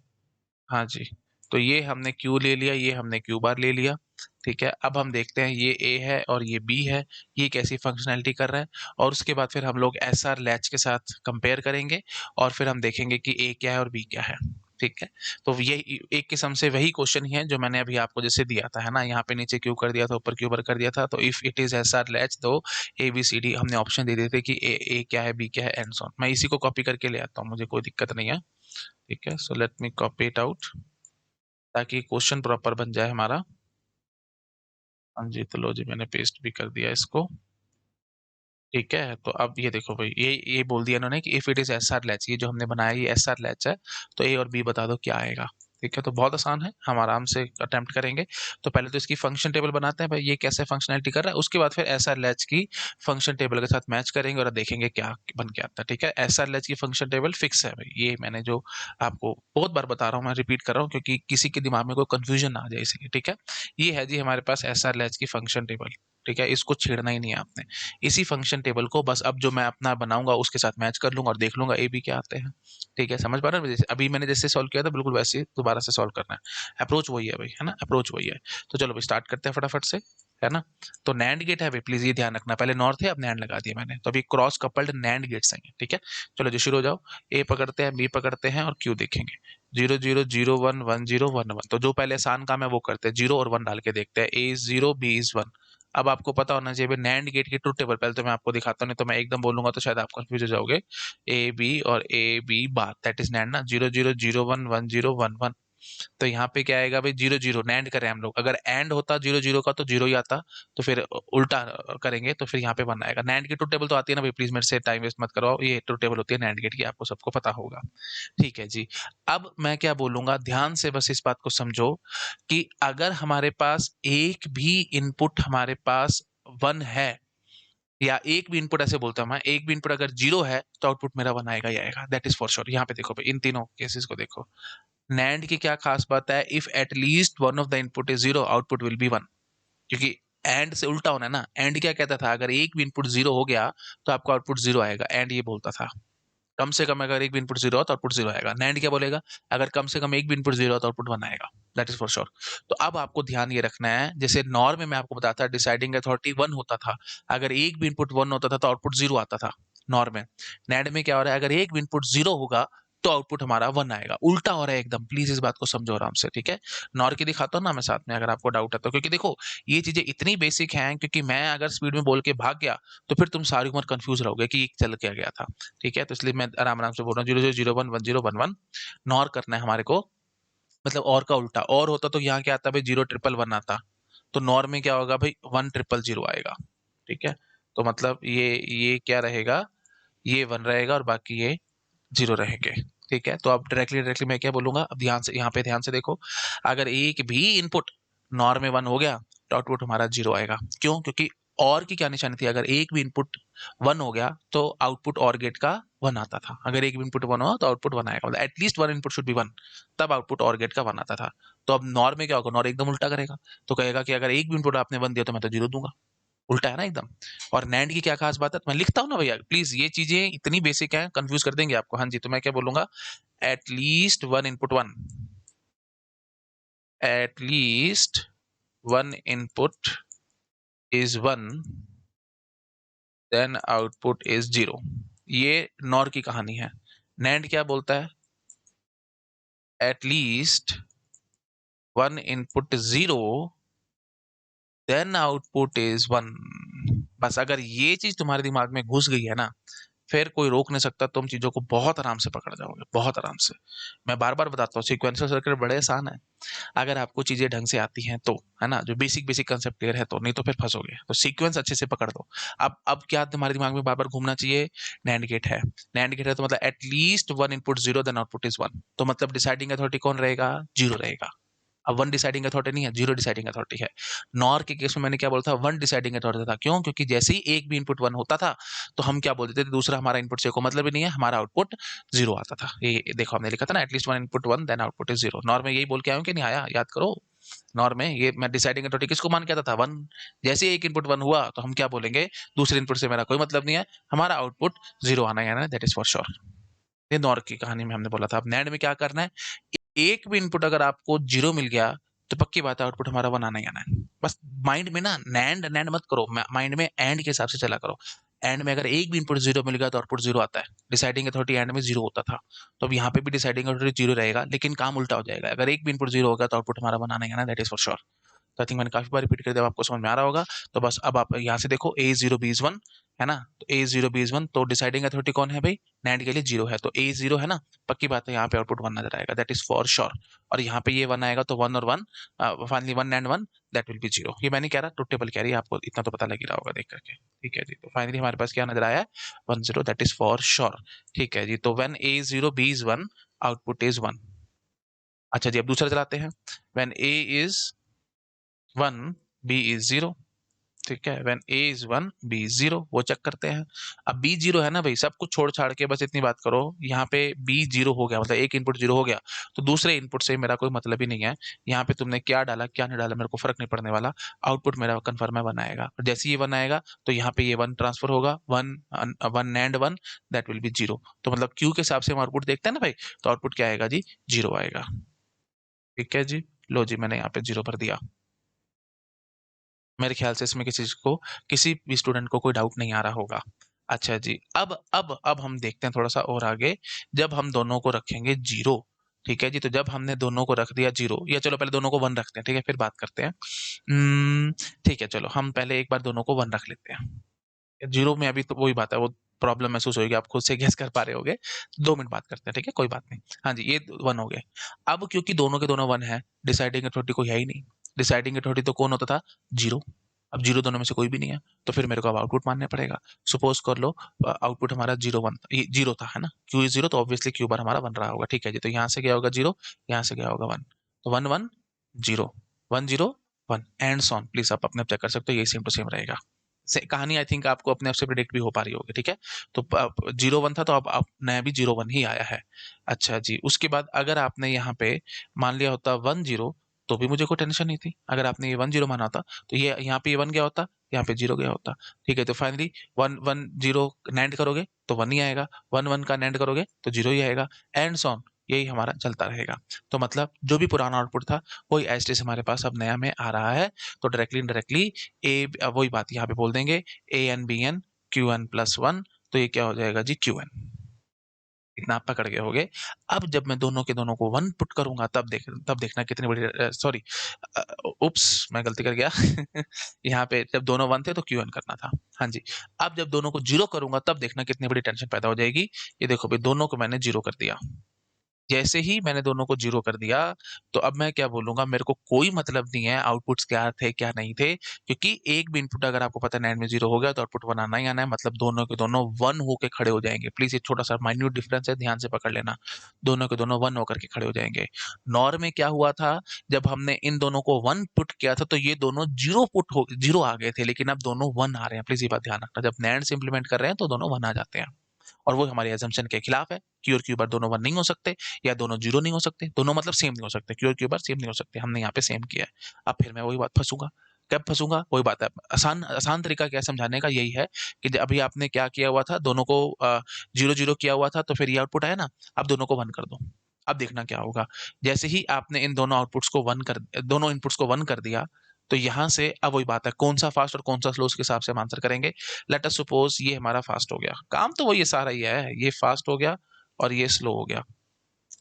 A: हाँ जी. तो ये हमने क्यू ले लिया, ये हमने क्यू बार ले लिया, ठीक है. अब हम देखते हैं ये ए है और ये बी है, ये कैसी फंक्शनैलिटी कर रहा है. और उसके बाद फिर हम लोग एस आर लैच के साथ कंपेयर करेंगे, और फिर हम देखेंगे कि ए क्या है और बी क्या है, ठीक है. तो ये एक किस्म से वही क्वेश्चन ही है जो मैंने अभी आपको जैसे दिया था, है ना. यहाँ पे नीचे क्यू कर दिया था, ऊपर क्यू बार कर दिया था. तो if it is S R latch, तो ए बी सी डी हमने ऑप्शन दे दिए थे कि ए क्या है, बी क्या है, एंड सो ऑन. मैं इसी को कॉपी करके ले आता हूँ, मुझे कोई दिक्कत नहीं है, ठीक है. So let me copy it out, ताकि क्वेश्चन प्रॉपर बन जाए हमारा. हाँ जी, तो लो जी, मैंने पेस्ट भी कर दिया इसको, ठीक है. तो अब ये देखो भाई, ये बोल दिया इन्होंने कि if it is S R latch, ये जो हमने बनाया ये एस आर लैच है, तो ए और बी बता दो क्या आएगा, ठीक है. तो बहुत आसान है, हम आराम से अटेम्प्ट करेंगे. तो पहले तो इसकी फंक्शन टेबल बनाते हैं भाई, ये कैसे फंक्शनैलिटी कर रहा है, उसके बाद फिर एस आर लैच की फंक्शन टेबल के साथ मैच करेंगे और देखेंगे क्या बन के आता है, ठीक है. एस आर लैच की फंक्शन टेबल फिक्स है भाई, ये मैंने जो आपको बहुत बार बता रहा हूँ, मैं रिपीट कर रहा हूँ क्योंकि किसी के दिमाग में कोई कंफ्यूजन ना आ जाए, इसलिए, ठीक है. ये है जी हमारे पास एस आर लैच की फंक्शन टेबल, ठीक है. इसको छेड़ना ही नहीं है आपने. इसी फंक्शन टेबल को बस अब जो मैं अपना बनाऊंगा उसके साथ मैच कर लूंगा और देख लूंगा ए बी क्या आते हैं, ठीक है. समझ पा रहे हैं, जैसे अभी मैंने जैसे सॉल्व किया था बिल्कुल वैसे ही दोबारा से सॉल्व करना है. अप्रोच वही है भाई, है ना, अप्रोच वही है. तो चलो भाई स्टार्ट करते हैं फटाफट से. है ना। तो नैंड गेट है भाई, प्लीज ये ध्यान रखना, पहले नॉर थे अब नैंड लगा दिया मैंने, तो अभी क्रॉस कपल्ड नैंड गेट्स आएंगे, ठीक है। चलो जी शुरू हो जाओ, ए पकड़ते हैं, बी पकड़ते हैं और क्यू देखेंगे। 0 0 0 1 1 0 1 1, तो जो पहले आसान काम है वो करते हैं, 0 और 1 डाल के देखते हैं। ए इज 0, बी इज 1। अब आपको पता होना चाहिए नैंड गेट की ट्रुथ टेबल, पहले तो मैं आपको दिखाता हूँ, नहीं तो मैं एकदम बोलूंगा तो शायद आप कंफ्यूज हो जाओगे। ए बी और A B bar, that is NAND ना, 0 0 0 1 1 0 1 1। तो यहाँ पे क्या आएगा भाई, 0 0 नैंड करें हम लोग, अगर एंड होता 0 0 का तो 0 ही आता, तो फिर उल्टा करेंगे तो फिर यहाँ पे 1 आएगा। नैंड की ट्रुथ टेबल तो आती है ना भाई, प्लीज मेरे से टाइम वेस्ट मत करो, ये ट्रुथ टेबल होती है नैंड गेट की, आपको सबको पता होगा। ठीक है जी। अब मैं क्या बोलूंगा, ध्यान से बस इस बात को समझो कि अगर हमारे पास एक भी इनपुट हमारे पास 1 है, या एक भी इनपुट, ऐसे बोलता हूं मैं, एक भी इनपुट अगर 0 है तो आउटपुट मेरा 1 आएगा ही आएगा, दैट इज फॉर श्योर। यहाँ पे देखो भाई, इन तीनों केसेस को देखो, नैंड की क्या खास बात है, if at least one of the input is 0 output will be 1। क्योंकि एंड से उल्टा होना है ना, एंड क्या कहता था, अगर एक भी इनपुट 0 हो गया तो आपको आउटपुट 0 आएगा, एंड ये बोलता था कम से कम अगर एक भी इनपुट 0 हो तो आउटपुट 0 आएगा। नैंड क्या बोलेगा, अगर कम से कम एक भी इनपुट 0 हो तो आउटपुट 1 आएगा, दैट इज फॉर श्योर। तो अब आपको ध्यान ये रखना है, जैसे नॉर में मैं आपको बताता डिसाइडिंग अथॉरिटी 1 होता था, अगर एक भी इनपुट 1 होता था तो आउटपुट 0 आता था नॉर में। नैंड में क्या हो रहा है, अगर एक भी इनपुट 0 होगा तो आउटपुट हमारा 1 आएगा, उल्टा हो रहा है एकदम, प्लीज इस बात को समझो आराम से, ठीक है। नॉर की दिखाता हूँ ना मैं साथ में, अगर आपको डाउट है तो, क्योंकि देखो ये चीजें इतनी बेसिक हैं, क्योंकि मैं अगर स्पीड में बोल के भाग गया तो फिर तुम सारी उम्र कंफ्यूज रहोगे कि ये चल क्या गया था, ठीक है। तो इसलिए मैं आराम आराम से बोल रहा हूँ, 0 0 0 1 1 0 1 1 नॉर करना है हमारे को, मतलब और का उल्टा, और होता तो यहाँ क्या आता भाई, 0 1 1 1 आता, तो नॉर में क्या होगा भाई, 1 0 0 0 आएगा, ठीक है। तो मतलब ये क्या रहेगा, ये 1 रहेगा और बाकी ये 0 रहेंगे, ठीक है। तो अब डायरेक्टली डायरेक्टली मैं क्या बोलूंगा, अब ध्यान से यहाँ पे ध्यान से देखो, अगर एक भी इनपुट नॉर में 1 हो गया तो आउटपुट हमारा 0 आएगा, क्यों, क्योंकि और की क्या निशानी थी, अगर एक भी इनपुट 1 हो गया तो आउटपुट और गेट का 1 आता था, अगर एक भी इनपुट 1 हो तो आउटपुट 1 आएगा, मतलब एटलीस्ट 1 इनपुट शुड बी 1, तब आउटपुट और गेट का 1 आता था। तो अब नॉर में क्या होगा, नॉर एकदम उल्टा करेगा, तो कहेगा कि अगर एक भी इनपुट आपने 1 दिया तो मैं तो 0 दूंगा, उल्टा है ना एकदम। और नैंड की क्या खास बात है, मैं लिखता हूँ ना भैया, प्लीज ये चीजें इतनी बेसिक हैं, कंफ्यूज कर देंगे आपको। हाँ जी, तो मैं क्या बोलूंगा, at least one input 1, at least 1 input is 1, then output is 0। ये नॉर की कहानी है। नैंड क्या बोलता है, at least 1 input 0, then output is 1। बस अगर ये चीज तुम्हारे दिमाग में घुस गई है ना, फिर कोई रोक नहीं सकता, तुम चीजों को बहुत आराम से पकड़ जाओगे, बहुत आराम से। मैं बार बार बताता हूँ, सीक्वेंशियल सर्किट बड़े आसान है, अगर आपको चीजें ढंग से आती हैं तो, है ना, जो बेसिक बेसिक कंसेप्ट क्लियर है तो, नहीं तो फिर फंसोगे। तो सीक्वेंस अच्छे से पकड़ दो। अब क्या तुम्हारे दिमाग में बार बार घूमना चाहिए, नैंड गेट है, नैंड गेट है तो मतलब at least 1 input 0 then output is 1, तो मतलब डिसाइडिंग अथॉरिटी कौन रहेगा, 0 रहेगा। अब 1 डिसाइडिंग अथॉरिटी नहीं है, 0 डिसाइडिंग अथॉरिटी है। नॉर के केस में मैंने क्या बोला था, 1 डिसाइडिंग अथॉरिटी था, क्यों, क्योंकि जैसे ही एक भी इनपुट 1 होता था तो हम क्या बोलते थे, दूसरा हमारा इनपुट से कोई मतलब ही नहीं है, हमारा आउटपुट 0 आता था। ये देखो हमने लिखा था ना, at least 1 input 1 then output is 0, NOR में यही बोल के आया हूं कि नहीं आया, याद करो। नॉर में ये मैं डिसाइडिंग अथॉरिटी किसको मान के आता था, 1। जैसे एक इनपुट 1 हुआ तो हम क्या बोलेंगे, दूसरे इनपुट से मेरा कोई मतलब नहीं है, हमारा आउटपुट 0 आना है ना, दैट इज फॉर श्योर। ये नॉर की कहानी में हमने बोला था। अब नैंड में क्या करना है, एक भी इनपुट अगर आपको 0 मिल गया तो पक्की बात है आउटपुट हमारा 1 आना ही आना है। बस माइंड में ना नैंड नैंड मत करो, माइंड में एंड के हिसाब से चला करो। एंड में अगर एक भी इनपुट 0 मिल गया तो आउटपुट 0 आता है, डिसाइडिंग अथॉरिटी एंड में 0 होता था, तो अब यहाँ पे भी डिसाइडिंग अथॉरिटी 0 रहेगा, लेकिन काम उल्टा हो जाएगा, अगर एक भी इनपुट 0 होगा तो आउटपुट हमारा 1 आना ही आना, दैट इज फॉर श्योर। तो आई थिंक मैंने काफी बार रिपीट कर दिया, आपको समझ में आ रहा होगा। तो बस अब आप यहाँ से देखो, ए 0 B 1 है ना, तो ए 0 B 1, तो डिसाइडिंग अथॉरिटी कौन है भाई, नैंड के लिए 0 है, तो ए 0 है ना, पक्की बात है यहाँ पे आउटपुट 1 नजर आएगा, दैट इज फॉर श्योर। और यहाँ पे ये 1 आएगा तो 1 और 1, finally 1 and 1, that will be 0। ये मैं नहीं कह रहा, ट्रुथ टेबल कह रही है, आपको इतना तो पता लग ही रहा होगा देख करके, ठीक है जी। तो फाइनली हमारे पास क्या नजर आया है, 1 0, दैट इज फॉर श्योर, ठीक है जी। तो when A 0 B 1 output is 1। अच्छा जी, अब दूसरा चलाते हैं, when A is 1 B is 0, ठीक है। When A is 1 B is 0, वो चेक करते हैं। अब B 0 है ना भाई, सब कुछ छोड़ छाड़ के बस इतनी बात करो, यहाँ पे B 0 हो गया, मतलब एक इनपुट 0 हो गया, तो दूसरे इनपुट से मेरा कोई मतलब ही नहीं है, यहाँ पे तुमने क्या डाला क्या नहीं डाला मेरे को फर्क नहीं पड़ने वाला, आउटपुट मेरा कन्फर्म है 1 आएगा। और जैसे ही ये 1 आएगा तो यहाँ पे ये 1 ट्रांसफर होगा, 1 एंड 1, दैट विल बी 0। तो मतलब क्यू के हिसाब से हम आउटपुट देखते हैं ना भाई, तो आउटपुट क्या आएगा जी, 0 आएगा, ठीक है जी। लो जी, मैंने यहाँ पे 0 भर दिया। मेरे ख्याल से इसमें किसी भी स्टूडेंट को कोई डाउट नहीं आ रहा होगा। अच्छा जी, अब हम देखते हैं थोड़ा सा और आगे। जब हम दोनों को रखेंगे जीरो, ठीक है जी, तो जब हमने दोनों को रख दिया जीरो, या चलो पहले दोनों को वन रखते हैं, ठीक है, फिर बात करते हैं। ठीक है, चलो हम पहले एक बार दोनों को वन रख लेते हैं। जीरो में अभी तो वही बात है, वो प्रॉब्लम महसूस होगी, आप खुद से गेस कर पा रहे होगे। 2 मिनट बात करते हैं, ठीक है, कोई बात नहीं। हाँ जी, ये वन हो गए। अब क्योंकि दोनों के दोनों वन है, डिसाइडिंग अथॉरिटी कोई है ही नहीं। डिसाइडिंग अथॉरिटी तो कौन होता था? जीरो। अब जीरो दोनों में से कोई भी नहीं है, तो फिर मेरे को अब आउटपुट मानना पड़ेगा। सपोज कर लो आउटपुट हमारा जीरो वन, ये जीरो था, है ना, क्यू इज जीरो, तो ऑब्वियसली क्यू बार हमारा वन रहा होगा, ठीक है जी। तो यहाँ से क्या होगा? जीरो। यहाँ से क्या होगा? वन। तो one one zero, one zero one, and so on. Please आप अपने आप चेक कर सकते हो, ये सेम टू सेम रहेगा। कहानी आई थिंक आपको अपने आप से प्रिडिक्ट भी हो पा रही होगी, ठीक है। तो जीरो वन था, तो अब नया भी जीरो वन ही आया है। अच्छा जी, उसके बाद अगर आपने यहाँ पे मान लिया होता वन जीरो, तो भी मुझे कोई टेंशन नहीं थी। अगर आपने ये वन जीरो माना होता, तो ये यहाँ पे ये वन गया होता, यहाँ पे जीरो गया होता, ठीक है। तो finally one one zero NAND करोगे तो वन ही आएगा, वन वन का नैंड करोगे तो जीरो ही आएगा, एंड सॉन। यही हमारा चलता रहेगा। तो मतलब जो भी पुराना आउटपुट था, वही एज इट हमारे पास अब नया में आ रहा है। तो डायरेक्टली इनडायरेक्टली वही बात यहाँ पे बोल देंगे, A N B N Q N plus one. तो ये क्या हो जाएगा जी? Q N. इतना आप पकड़ गए होगे। अब जब मैं दोनों के दोनों को वन पुट करूंगा, तब देखना कितनी बड़ी, सॉरी, उप्स, मैं गलती कर गया। यहाँ पे जब दोनों वन थे तो क्यू एन करना था। हाँ जी। अब जब दोनों को जीरो करूंगा, तब देखना कितनी बड़ी टेंशन पैदा हो जाएगी। ये देखो भाई, दोनों को मैंने जीरो कर दिया। जैसे ही मैंने दोनों को जीरो कर दिया, तो अब मैं क्या बोलूंगा? मेरे को कोई मतलब नहीं है आउटपुट्स क्या थे क्या नहीं थे, क्योंकि एक भी इनपुट अगर आपको पता है नैंड में जीरो हो गया, तो आउटपुट वन आना ही आना है। मतलब दोनों के दोनों वन होके खड़े हो जाएंगे। प्लीज ये छोटा सा माइन्यूट डिफरेंस है, ध्यान से पकड़ लेना। दोनों के दोनों वन होकर के खड़े हो जाएंगे। नॉर में क्या हुआ था? जब हमने इन दोनों को वन पुट किया था, तो ये दोनों जीरो आ गए थे, लेकिन अब दोनों वन आ रहे हैं। प्लीज ये बात ध्यान रखना, जब नैंड से इंप्लीमेंट कर रहे हैं तो दोनों वन आ जाते हैं। और वो हमारी एजम्पशन के खिलाफ है। क्यू और क्यू बार दोनों वन नहीं हो सकते, या दोनों जीरो नहीं हो सकते, दोनों मतलब सेम नहीं हो सकते। क्यू और क्यू बार सेम नहीं हो सकते, हमने यहाँ पे सेम किया है। अब फिर मैं वही बात फंसूंगा। कब फंसूंगा? वही बात है। आसान आसान तरीका क्या समझाने का यही है कि अभी आपने क्या किया हुआ था, दोनों को जीरो जीरो किया हुआ था, तो फिर ये आउटपुट आया ना। अब दोनों को वन कर दो। अब देखना क्या होगा। जैसे ही आपने इन दोनों इनपुट्स को वन कर दिया, तो यहां से अब वही बात है, कौन सा फास्ट और कौन सा स्लो, उसके हिसाब से हम आंसर करेंगे। लेट अस सपोज ये हमारा फास्ट हो गया, काम तो वही सारा ही है, ये फास्ट हो गया और ये स्लो हो गया।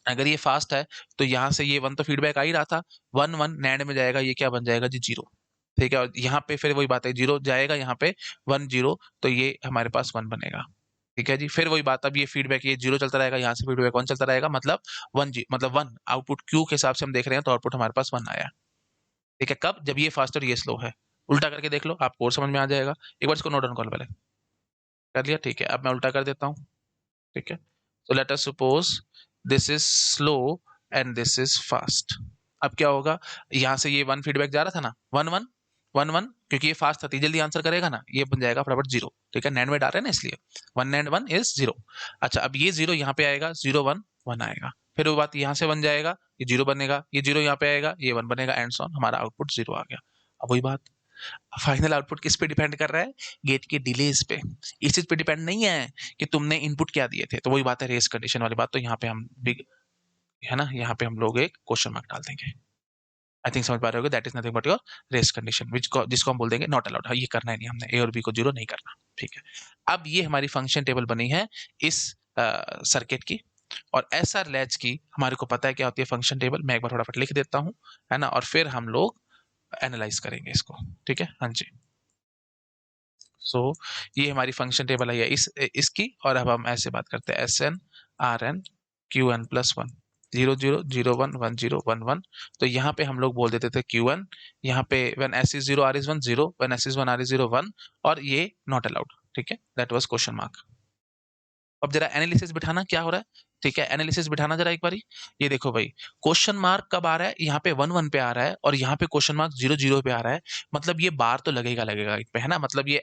A: अगर ये फास्ट है, तो यहाँ से ये वन तो फीडबैक आ ही रहा था, वन वन नैंड में जाएगा, ये क्या बन जाएगा जी? जीरो। ठीक है, और यहाँ पे फिर वही बात है, जीरो जाएगा यहाँ पे, वन जीरो, तो ये हमारे पास वन बनेगा। ठीक है जी, फिर वही बात, अब ये फीडबैक ये जीरो चलता रहेगा, यहाँ से फीडबैक वन चलता रहेगा, मतलब वन जी मतलब वन आउटपुट क्यू के हिसाब से हम देख रहे हैं, तो आउटपुट हमारे पास वन आया। ठीक है, कब? जब ये फास्ट और ये स्लो है। उल्टा करके देख लो, आपको और समझ में आ जाएगा। एक बार इसको नोट डाउन कर लो पहले। कर लिया? ठीक है, अब मैं उल्टा कर देता हूँ। ठीक है, so let us suppose this is slow and this is fast। अब क्या होगा? यहाँ से ये वन फीडबैक जा रहा था ना, वन वन वन वन, क्योंकि ये फास्ट था तो जल्दी आंसर करेगा ना, ये बन जाएगा फटाफट जीरो। ठीक है, नैंड में डाल रहे हैं ना, इसलिए one and one is zero. अच्छा, अब ये जीरो यहाँ पे आएगा, जीरो वन वन आएगा, फिर वो बात यहाँ से वन जाएगा, ये जीरो बनेगा, ये जीरो यहाँ पे आएगा, ये वन बनेगा, एंड सॉन, हमारा आउटपुट जीरो आ गया। अब वही बात, फाइनल आउटपुट किस पे डिपेंड कर रहा है? गेट के डिलेज पे। इस चीज पे डिपेंड नहीं है कि तुमने इनपुट क्या दिए थे। तो वही बात है, रेस कंडीशन वाली बात। तो यहाँ पे हम बिग, है ना, यहाँ पे हम लोग एक क्वेश्चन मार्क डाल देंगे। आई थिंक समझ पा रहे होगे, that is nothing but your race condition, जिसको हम बोल देंगे नॉट अलाउड। हाँ, ये करना है नहीं हमने, ए और बी को जीरो नहीं करना। ठीक है, अब ये हमारी फंक्शन टेबल बनी है इस सर्किट की। और एसआर लैच की हमारे को पता है क्या होती है फंक्शन टेबल। मैं एक बार फटाफट लिख देता हूँ, है ना, और फिर हम लोग एनालाइज करेंगे इसको। ठीक है, हाँ जी। सो ये हमारी फंक्शन टेबल है इसकी। और अब हम ऐसे बात करते हैं, S N R N Q N plus one, zero zero zero one one zero one one. तो यहाँ पे हम लोग बोल देते थे क्यू एन, यहाँ पे one S is zero R is one zero, one S is one R is zero one, और ये नॉट अलाउड। ठीक है, दैट वाज क्वेश्चन मार्क। अब जरा एनालिसिस बिठाना क्या हो रहा है। ठीक है, एनालिसिस बिठाना जरा एक बारी। ये देखो भाई, क्वेश्चन मार्क कब आ रहा है? यहाँ पे वन वन पे आ रहा है, और यहाँ पे क्वेश्चन मार्क जीरो जीरो पे आ रहा है। मतलब ये बार तो लगेगा लगेगा इन पे, है ना। मतलब ये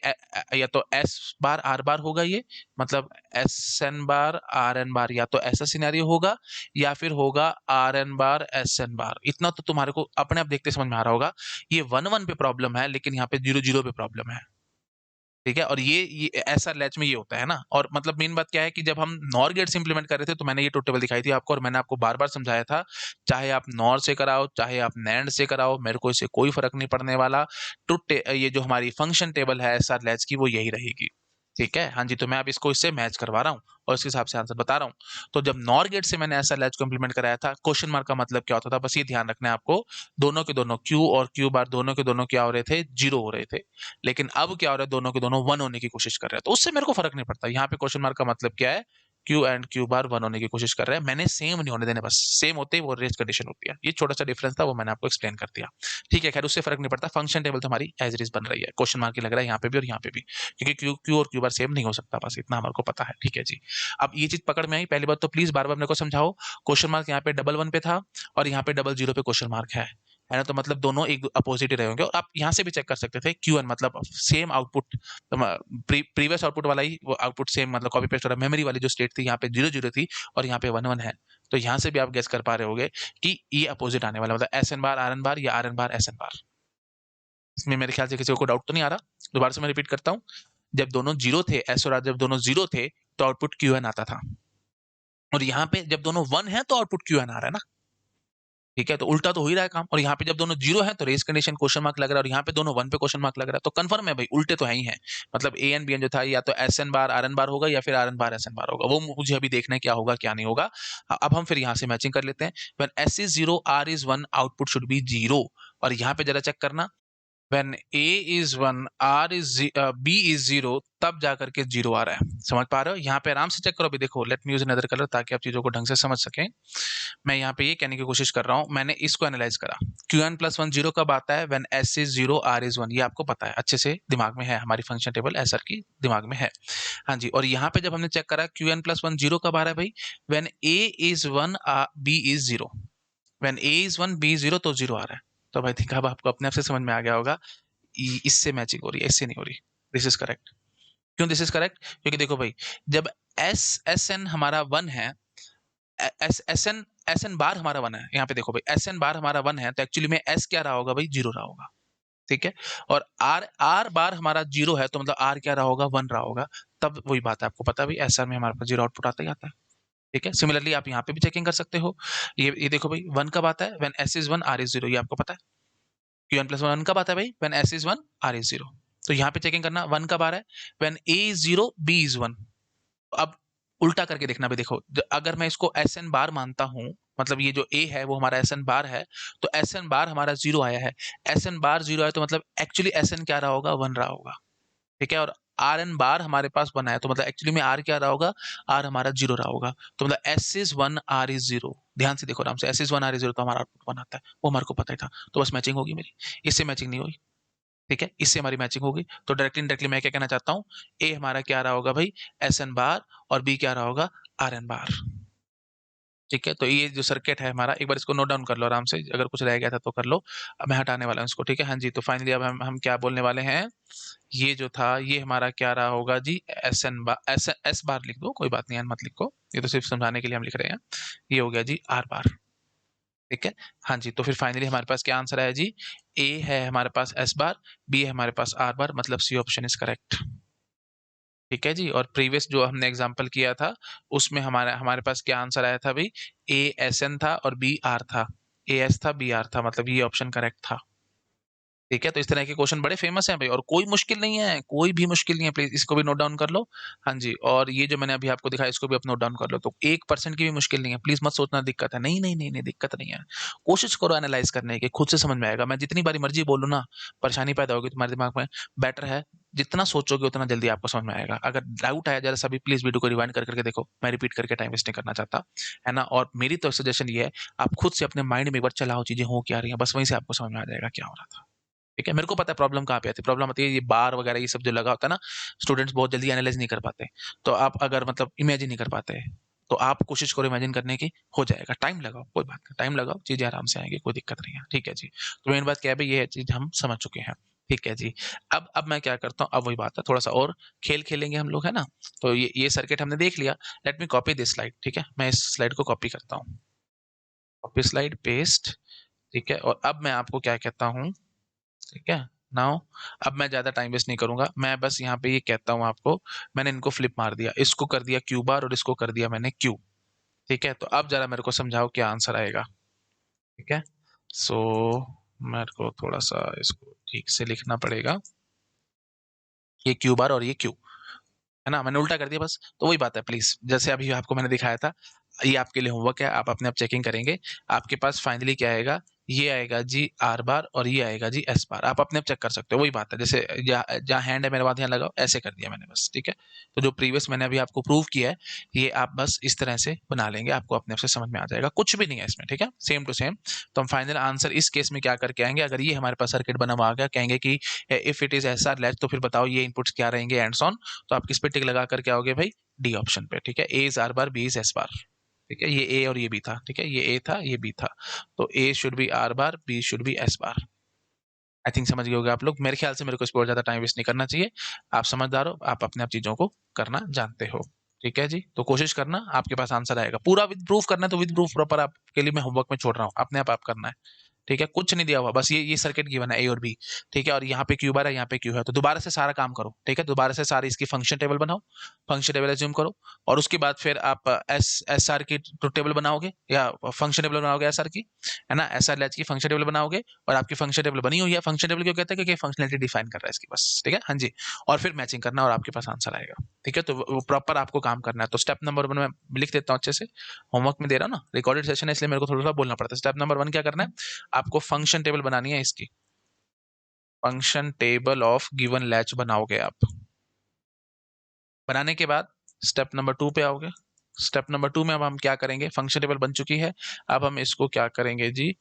A: या तो एस बार आर बार होगा, ये मतलब S N bar R N bar, या तो ऐसा सिनेरियो होगा, या फिर होगा R N bar S N bar. इतना तो तुम्हारे को अपने आप देखते समझ में आ रहा होगा। ये वन वन पे प्रॉब्लम है, लेकिन यहाँ पे जीरो जीरो पे प्रॉब्लम है। ठीक है, और ये ऐसा लैच में ये होता है ना। और मतलब मेन बात क्या है कि जब हम नॉर गेट्स इंप्लीमेंट कर रहे थे तो मैंने ये ट्रुथ टेबल दिखाई थी आपको, और मैंने आपको बार बार समझाया था, चाहे आप नॉर से कराओ चाहे आप नैंड से कराओ, मेरे को इससे कोई फर्क नहीं पड़ने वाला। ये जो हमारी फंक्शन टेबल है एसआर लैच की वो यही रहेगी। ठीक है, हाँ जी, तो मैं अब इसको इससे मैच करवा रहा हूँ और इसके हिसाब से आंसर बता रहा हूँ। तो जब नॉर गेट से मैंने ऐसा लैच को इंप्लीमेंट कराया था, क्वेश्चन मार्क का मतलब क्या होता था, बस ये ध्यान रखना है आपको, दोनों के दोनों क्यू और क्यू बार दोनों के दोनों क्या हो रहे थे, जीरो हो रहे थे। लेकिन अब क्या हो रहा है, दोनों के दोनों वन होने की कोशिश कर रहे हैं, तो उससे मेरे को फर्क नहीं पड़ता। यहाँ पे क्वेश्चन मार्क का मतलब क्या है, Q and Q bar one होने की कोशिश कर रहे हैं, मैंने सेम नहीं होने देने, बस सेम होते ही वो रेस कंडीशन होती है। ये छोटा सा डिफरेंस था, वो मैंने आपको एक्सप्लेन कर दिया। ठीक है, खैर उससे फर्क नहीं पड़ता, फंक्शन टेबल तो हमारी एज इट इज बन रही है, क्वेश्चन मार्क ही लग रहा है यहाँ पे भी और यहाँ पे भी, क्योंकि क्यू क्यू और क्यू बार सेम नहीं हो सकता, बस इतना हमारे को पता है। ठीक है जी, अब ये चीज पकड़ में आई। पहली बात तो प्लीज बार बार मेरे को समझाओ, क्वेश्चन मार्क यहाँ पे डबल वन पे था और यहाँ पे डबल जीरो पे क्वेश्चन मार्क है ना, तो मतलब दोनों एक अपोजिट ही रहे होंगे। और आप यहाँ से भी चेक कर सकते थे, क्यू एन मतलब सेम आउटपुट, प्रीवियस आउटपुट वाला ही वो आउटपुट सेम, मतलब कॉपी पेस्ट हो रहा है। मेमोरी वाली जो स्टेट थी यहाँ पे जीरो जीरो थी और यहाँ पे वन वन है, तो यहाँ से भी आप गेस कर पा रहे होगे कि ये अपोजिट आने वाला, मतलब S N bar R N bar या R N bar S N bar. इसमें मेरे ख्याल से किसी को डाउट तो नहीं आ रहा। दोबारा से मैं रिपीट करता हूँ, जब दोनों जीरो थे, एस और आर जब दोनों जीरो थे तो आउटपुट क्यू एन आता था, और यहाँ पे जब दोनों वन है तो आउटपुट क्यू एन आ रहा है ना। ठीक है, तो उल्टा तो हो ही रहा है काम। और यहाँ पे जब दोनों जीरो है तो रेस कंडीशन क्वेश्चन मार्क लग रहा है, और यहाँ पे दोनों वन पे क्वेश्चन मार्क लग रहा है, तो कंफर्म है भाई, उल्टे तो है ही है। मतलब ए एन बी एन जो था, या तो S N bar R N bar होगा या फिर R N bar S N bar होगा, वो मुझे अभी देखना है क्या होगा क्या नहीं होगा। अब हम फिर यहाँ से मैचिंग कर लेते हैं। When S is zero R is one output should be zero. और यहाँ पे जरा चेक करना, when a is 1 r is b is 0, तब जाकर के जीरो आ रहा है। समझ पा रहे हो, यहाँ पे आराम से चेक करो। अभी देखो, let me use another colour ताकि आप चीजों को ढंग से समझ सकें। मैं यहाँ पे ये कहने की कोशिश कर रहा हूँ, मैंने इसको एनालाइज करा, Q N plus one zero कब आता है, when S is zero R is one. ये आपको पता है अच्छे से, दिमाग में है, हमारी फंक्शन टेबल एसआर की दिमाग में है। हाँ जी, और यहाँ पे जब हमने चेक करा Q N plus one zero कब आ रहा है भाई, when A is one B is zero. When A is one B is zero तो जीरो आ रहा है। तो भाई थिंक अब आपको अपने आप से समझ में आ गया होगा, इससे मैचिंग हो रही है, इससे नहीं हो रही। This is correct. क्यों दिस इज करेक्ट, क्योंकि देखो भाई, जब एस एन हमारा वन है, एस एन बार हमारा वन है, यहाँ पे देखो भाई एस एन बार हमारा वन है, तो एक्चुअली में एस क्या रहा होगा भाई, जीरो रहा होगा। ठीक है, और आर आर बार हमारा जीरो है, तो मतलब आर क्या रहा होगा, वन रहा होगा। तब वही बात है, आपको पता है भाई एस आर में हमारे पास जीरो आउटपुट आता ही आता है। ठीक है, सिमिलरली आप यहाँ पे भी चेकिंग कर सकते हो। ये देखो भाई, वन कब आता है, when S is one R is zero, ये आपको पता है। क्यू एन प्लस वन कब आता है भाई, when S is one R is zero. तो यहाँ पे चेकिंग करना, वन कब आ रहा है, when A is zero B is one. अब उल्टा करके देखना भाई, देखो अगर मैं इसको एस एन बार मानता हूँ, मतलब ये जो ए है वो हमारा एस एन बार है, तो एस एन बार हमारा जीरो आया है, एस एन बार जीरो आया, तो मतलब एक्चुअली एस एन क्या रहा होगा, वन रहा होगा। ठीक है, और आर एन बार हमारे पास वन है, तो मतलब एक्चुअली में आर क्या रहा होगा, आर हमारा जीरो रहा होगा। तो मतलब S is one R is zero, ध्यान से देखो आराम से, S is one R is zero, तो हमारा आउटपुट वन आता है, वो हमारे को पता ही था। तो बस मैचिंग होगी मेरी, इससे मैचिंग नहीं हुई। ठीक है, इससे हमारी मैचिंग होगी। तो डायरेक्टली इनडायरेक्टली मैं क्या कहना चाहता हूँ, ए हमारा क्या रहा होगा भाई, एस एन बार, और बी क्या रहा होगा, आर एन बार। ठीक है, तो ये जो सर्किट है हमारा, एक बार इसको नोट डाउन कर लो आराम से, अगर कुछ रह गया था तो कर लो। अब मैं हटाने वाला हूँ इसको। ठीक है, हाँ जी, तो फाइनली अब हम क्या बोलने वाले हैं, ये जो था ये हमारा क्या रहा होगा जी, S N bar, S bar लिख दो, कोई बात नहीं है, मत लिखो, ये तो सिर्फ समझाने के लिए हम लिख रहे हैं। ये हो गया जी आर बार। ठीक है, हाँ जी, तो फिर फाइनली हमारे पास क्या आंसर है जी, ए है हमारे पास एस बार, बी है हमारे पास आर बार, मतलब सी ऑप्शन इज करेक्ट। ठीक है जी, और प्रीवियस जो हमने एग्जांपल किया था उसमें हमारे हमारे पास क्या आंसर आया था भाई, ए एस एन था और बी आर था, ए एस था बी आर था, मतलब ये ऑप्शन करेक्ट था। ठीक है, तो इस तरह के क्वेश्चन बड़े फेमस हैं भाई, और कोई मुश्किल नहीं है, कोई भी मुश्किल नहीं है, प्लीज इसको भी नोट डाउन कर लो। हाँ जी, और ये जो मैंने अभी आपको दिखाया इसको भी आप नोट डाउन कर लो। तो 1% की भी मुश्किल नहीं है, प्लीज मत सोचना दिक्कत है, नहीं नहीं नहीं नहीं, दिक्कत नहीं है। कोशिश करो एनालाइज करने की, खुद से समझ में आएगा। मैं जितनी बारी मर्जी बोलूँ ना, परेशानी पैदा होगी तुम्हारे दिमाग में, बेटर है जितना सोचोगे उतना जल्दी आपको समझ में आएगा। अगर डाउट आया जरा सभी, प्लीज वीडियो को रिवाइंड कर करके देखो, मैं रिपीट करके टाइम वेस्ट नहीं करना चाहता, है ना। और मेरी तो सजेशन ये है, आप खुद से अपने माइंड में एक बार चलाओ चीजें हो क्या रही हैं, बस वहीं से आपको समझ में आ जाएगा क्या हो रहा था। ठीक है, मेरे को पता है प्रॉब्लम कहाँ पे आती है। प्रॉब्लम आती है ये बार वगैरह ये सब जो लगा होता है ना, स्टूडेंट्स बहुत जल्दी एनालाइज नहीं कर पाते। तो आप अगर मतलब इमेजिन नहीं कर पाते, तो आप कोशिश करो इमेजिन करने की, हो जाएगा। टाइम लगाओ, कोई बात नहीं, टाइम लगाओ, चीजें आराम से आएंगी, कोई दिक्कत नहीं है। ठीक है जी, तो मेन बात क्या है भाई, ये चीज हम समझ चुके हैं। ठीक है जी, अब मैं क्या करता हूँ, अब वही बात है, थोड़ा सा और खेल खेलेंगे हम लोग, है ना। तो ये सर्किट हमने देख लिया, let me copy this slide. ठीक है, मैं इस स्लाइड को कॉपी करता हूँ, कॉपी स्लाइड पेस्ट। ठीक है, और अब मैं आपको क्या कहता हूँ, ठीक है, नाउ अब मैं ज़्यादा टाइम वेस्ट नहीं करूंगा, मैं बस यहाँ पे ये कहता हूँ आपको, मैंने इनको फ्लिप मार दिया, इसको कर दिया क्यू बार और इसको कर दिया मैंने क्यू। ठीक है, तो अब जरा मेरे को समझाओ क्या आंसर आएगा। ठीक है, सो मेरे को थोड़ा सा इसको ठीक से लिखना पड़ेगा, ये क्यू बार और ये क्यू, है ना, मैंने उल्टा कर दिया बस। तो वही बात है, प्लीज जैसे अभी आपको मैंने दिखाया था, ये आपके लिए होमवर्क है, आप अपने आप चेकिंग करेंगे। आपके पास फाइनली क्या आएगा, ये आएगा जी आर बार और ये आएगा जी एस बार, आप अपने आप चेक कर सकते हो। वही बात है, जैसे जहाँ हैंड है मेरे बाद यहाँ लगाओ, ऐसे कर दिया मैंने बस। ठीक है, तो जो प्रीवियस मैंने अभी आपको प्रूव किया है, ये आप बस इस तरह से बना लेंगे, आपको अपने आप से समझ में आ जाएगा, कुछ भी नहीं है इसमें। ठीक है, सेम टू सेम। तो हम फाइनल आंसर इस केस में क्या करके आएंगे, अगर ये हमारे पास सर्किट बना हुआ आ गया, कहेंगे कि if it is S R latch, तो फिर बताओ ये इनपुट्स क्या रहेंगे एंड ऑन। तो आप किस पे टिक लगा कर क्या होगे भाई, डी ऑप्शन पे। ठीक है, A is R bar, B is S bar. ठीक है, ये ए और ये बी था। ठीक है, ये ए था, ये बी था, तो A should be R bar, B should be S bar. I think समझ गए होगे आप लोग, मेरे ख्याल से मेरे को इस पर ज्यादा टाइम वेस्ट नहीं करना चाहिए। आप समझदार हो, आप अपने आप चीजों को करना जानते हो। ठीक है जी, तो कोशिश करना, आपके पास आंसर आएगा। पूरा विद प्रूफ करना है तो विद प्रूफ प्रॉपर आपके लिए मैं होमवर्क में छोड़ रहा हूँ, अपने आप करना है। ठीक है, कुछ नहीं दिया हुआ, बस ये सर्किट गिवन है ए और बी। ठीक है, और यहाँ पे क्यू बार है, यहाँ पे क्यू है, तो दोबारा से सारा काम करो। ठीक है, दोबारा से सारी इसकी फंक्शन टेबल बनाओ, फंक्शन टेबल एज्यूम करो, और उसके बाद फिर आप एस आर की टेबल बनाओगे, या फंक्शन टेबल बनाओगे एस आर की, है ना, एस आर लैच की फंक्शन टेबल बनाओगे, और आपकी फंक्शन टेबल बनी हुई है। फंक्शन टेबल क्यों कहते हैं, क्योंकि फंक्शनलिटी डिफाइन कर रहा है इसकी, बस। ठीक है, हाँ जी, और फिर मैचिंग करना और आपके पास आंसर आएगा। ठीक है, तो वो प्रॉपर आपको काम करना है। तो स्टेप नंबर 1 में लिख देता हूँ अच्छे से, होमवर्क में दे रहा हूँ ना, रिकॉर्डेड सेशन है इसलिए मेरे को थोड़ा सा बोलना पड़ता है। स्टेप नंबर 1 क्या करना है, आपको फंक्शन टेबल बनानी है इसकी, function table of given latch बनाओगे आप। बनाने के बाद स्टेप नंबर 2 पे आओगे। स्टेप नंबर 2 में अब हम क्या करेंगे, फंक्शन टेबल बन चुकी है, अब हम इसको क्या करेंगे जी,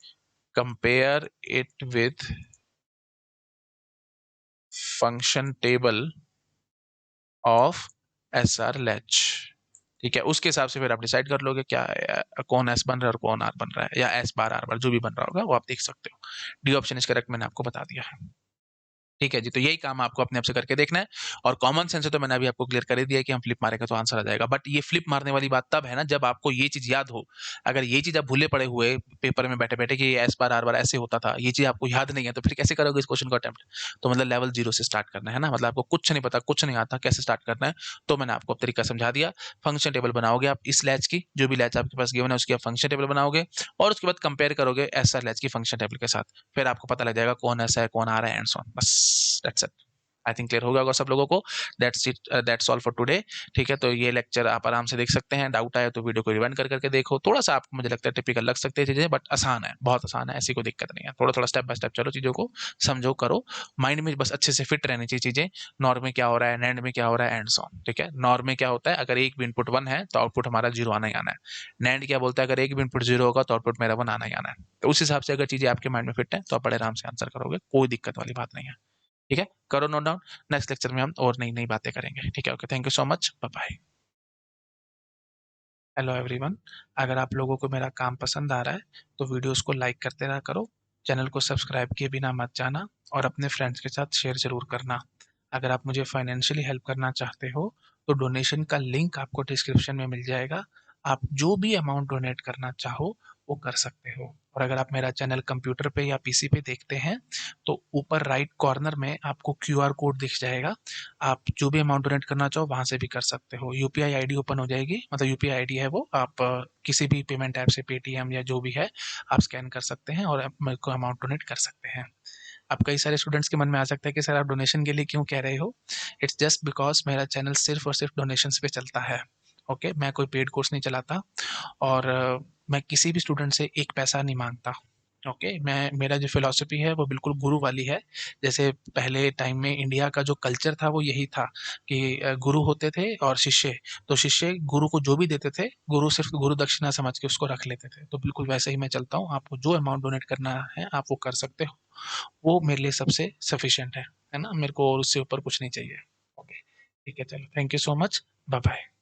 A: compare it with function table of S R latch. ठीक है, उसके हिसाब से फिर आप डिसाइड कर लोगे क्या कौन एस बन रहा है और कौन आर बन रहा है, या एस बार आर बार जो भी बन रहा होगा वो आप देख सकते हो। डी ऑप्शन इज करेक्ट, मैंने आपको बता दिया है। ठीक है जी, तो यही काम आपको अपने आप से करके देखना है। और कॉमन सेंस से तो मैंने अभी आपको क्लियर कर ही दिया है कि हम फ्लिप मारेंगे तो आंसर आ जाएगा, बट ये फ्लिप मारने वाली बात तब है ना जब आपको ये चीज याद हो। अगर ये चीज आप भूले पड़े हुए पेपर में बैठे बैठे कि ये एस बार आर बार ऐसे होता था, ये चीज आपको याद नहीं है, तो फिर कैसे करोगे इस क्वेश्चन को अटेम्प्ट। तो मतलब लेवल 0 से स्टार्ट करना है ना, मतलब आपको कुछ नहीं पता, कुछ नहीं आता, कैसे स्टार्ट करना है। तो मैंने आपको तरीका समझा दिया। फंक्शन टेबल बनाओगे आप इस लैच की, जो भी लैच आपके पास गिवन है उसकी आप फंक्शन टेबल बनाओगे, और उसके बाद कंपेयर करोगे एस आर लैच की फंक्शन टेबल के साथ। फिर आपको पता लग जाएगा कौन ऐसा है कौन आ रहा है एंड सो ऑन, बस that's it. I think clear हो गया होगा सब लोगों को। That's it, that's all for today. ठीक है, तो ये लेक्चर आप आराम से देख सकते हैं, डाउट आया तो वीडियो को रिवाइंड कर करके देखो। थोड़ा सा आपको मुझे लगता है टिपिकल लग सकते हैं चीजें, बट आसान है, बहुत आसान है, ऐसी कोई दिक्कत नहीं है। थोड़ा थोड़ा स्टेप बाय स्टेप चलो, चीजों को समझो, करो, माइंड में बस अच्छे से फिट रहनी चाहिए चीजें। नॉर में क्या हो रहा है, नैंड में क्या हो रहा है एंड सो ऑन। ठीक है, नॉर में क्या होता है, अगर एक भी इनपुट 1 है तो आउटपुट हमारा 0 आना ही आना है। नैंड क्या बोलता है, अगर एक भी इनपुट 0 होगा तो आउटपुट मेरा 1 आना ही आना है। तो उस हिसाब से अगर चीजें आपके माइंड में फिट है तो आप बड़े आराम से आंसर करोगे, कोई दिक्कत वाली बात नहीं है। ठीक है, करो नोट डाउन। नेक्स्ट लेक्चर में हम और नई नई बातें करेंगे। ठीक है, okay, thank you so much, bye bye. Hello everyone, अगर आप लोगों को मेरा काम पसंद आ रहा है तो वीडियोस को लाइक करते रहा करो, चैनल को सब्सक्राइब किए बिना मत जाना, और अपने फ्रेंड्स के साथ शेयर जरूर करना। अगर आप मुझे फाइनेंशियली हेल्प करना चाहते हो तो डोनेशन का लिंक आपको डिस्क्रिप्शन में मिल जाएगा। आप जो भी अमाउंट डोनेट करना चाहो वो कर सकते हो। और अगर आप मेरा चैनल कंप्यूटर पे या पीसी पे देखते हैं तो ऊपर राइट कॉर्नर में आपको क्यूआर कोड दिख जाएगा, आप जो भी अमाउंट डोनेट करना चाहो वहां से भी कर सकते हो। यूपीआई आईडी ओपन हो जाएगी, मतलब यूपीआई आईडी है वो, आप किसी भी पेमेंट ऐप से पेटीएम या जो भी है आप स्कैन कर सकते हैं और मेरे को अमाउंट डोनेट कर सकते हैं। अब कई सारे स्टूडेंट्स के मन में आ सकता है कि सर आप डोनेशन के लिए क्यों कह रहे हो। इट्स जस्ट बिकॉज मेरा चैनल सिर्फ और सिर्फ डोनेशंस पे चलता है। ओके, मैं कोई पेड कोर्स नहीं चलाता, और मैं किसी भी स्टूडेंट से एक पैसा नहीं मांगता। ओके, मैं मेरा जो फिलॉसफी है वो बिल्कुल गुरु वाली है। जैसे पहले टाइम में इंडिया का जो कल्चर था वो यही था कि गुरु होते थे और शिष्य, तो शिष्य गुरु को जो भी देते थे गुरु सिर्फ गुरु दक्षिणा समझ के उसको रख लेते थे। तो बिल्कुल वैसे ही मैं चलता हूँ, आपको जो अमाउंट डोनेट करना है आप वो कर सकते हो, वो मेरे लिए सबसे सफिशिएंट है ना, मेरे को और उससे ऊपर कुछ नहीं चाहिए। ओके, ठीक है, चलो, thank you so much, bye bye.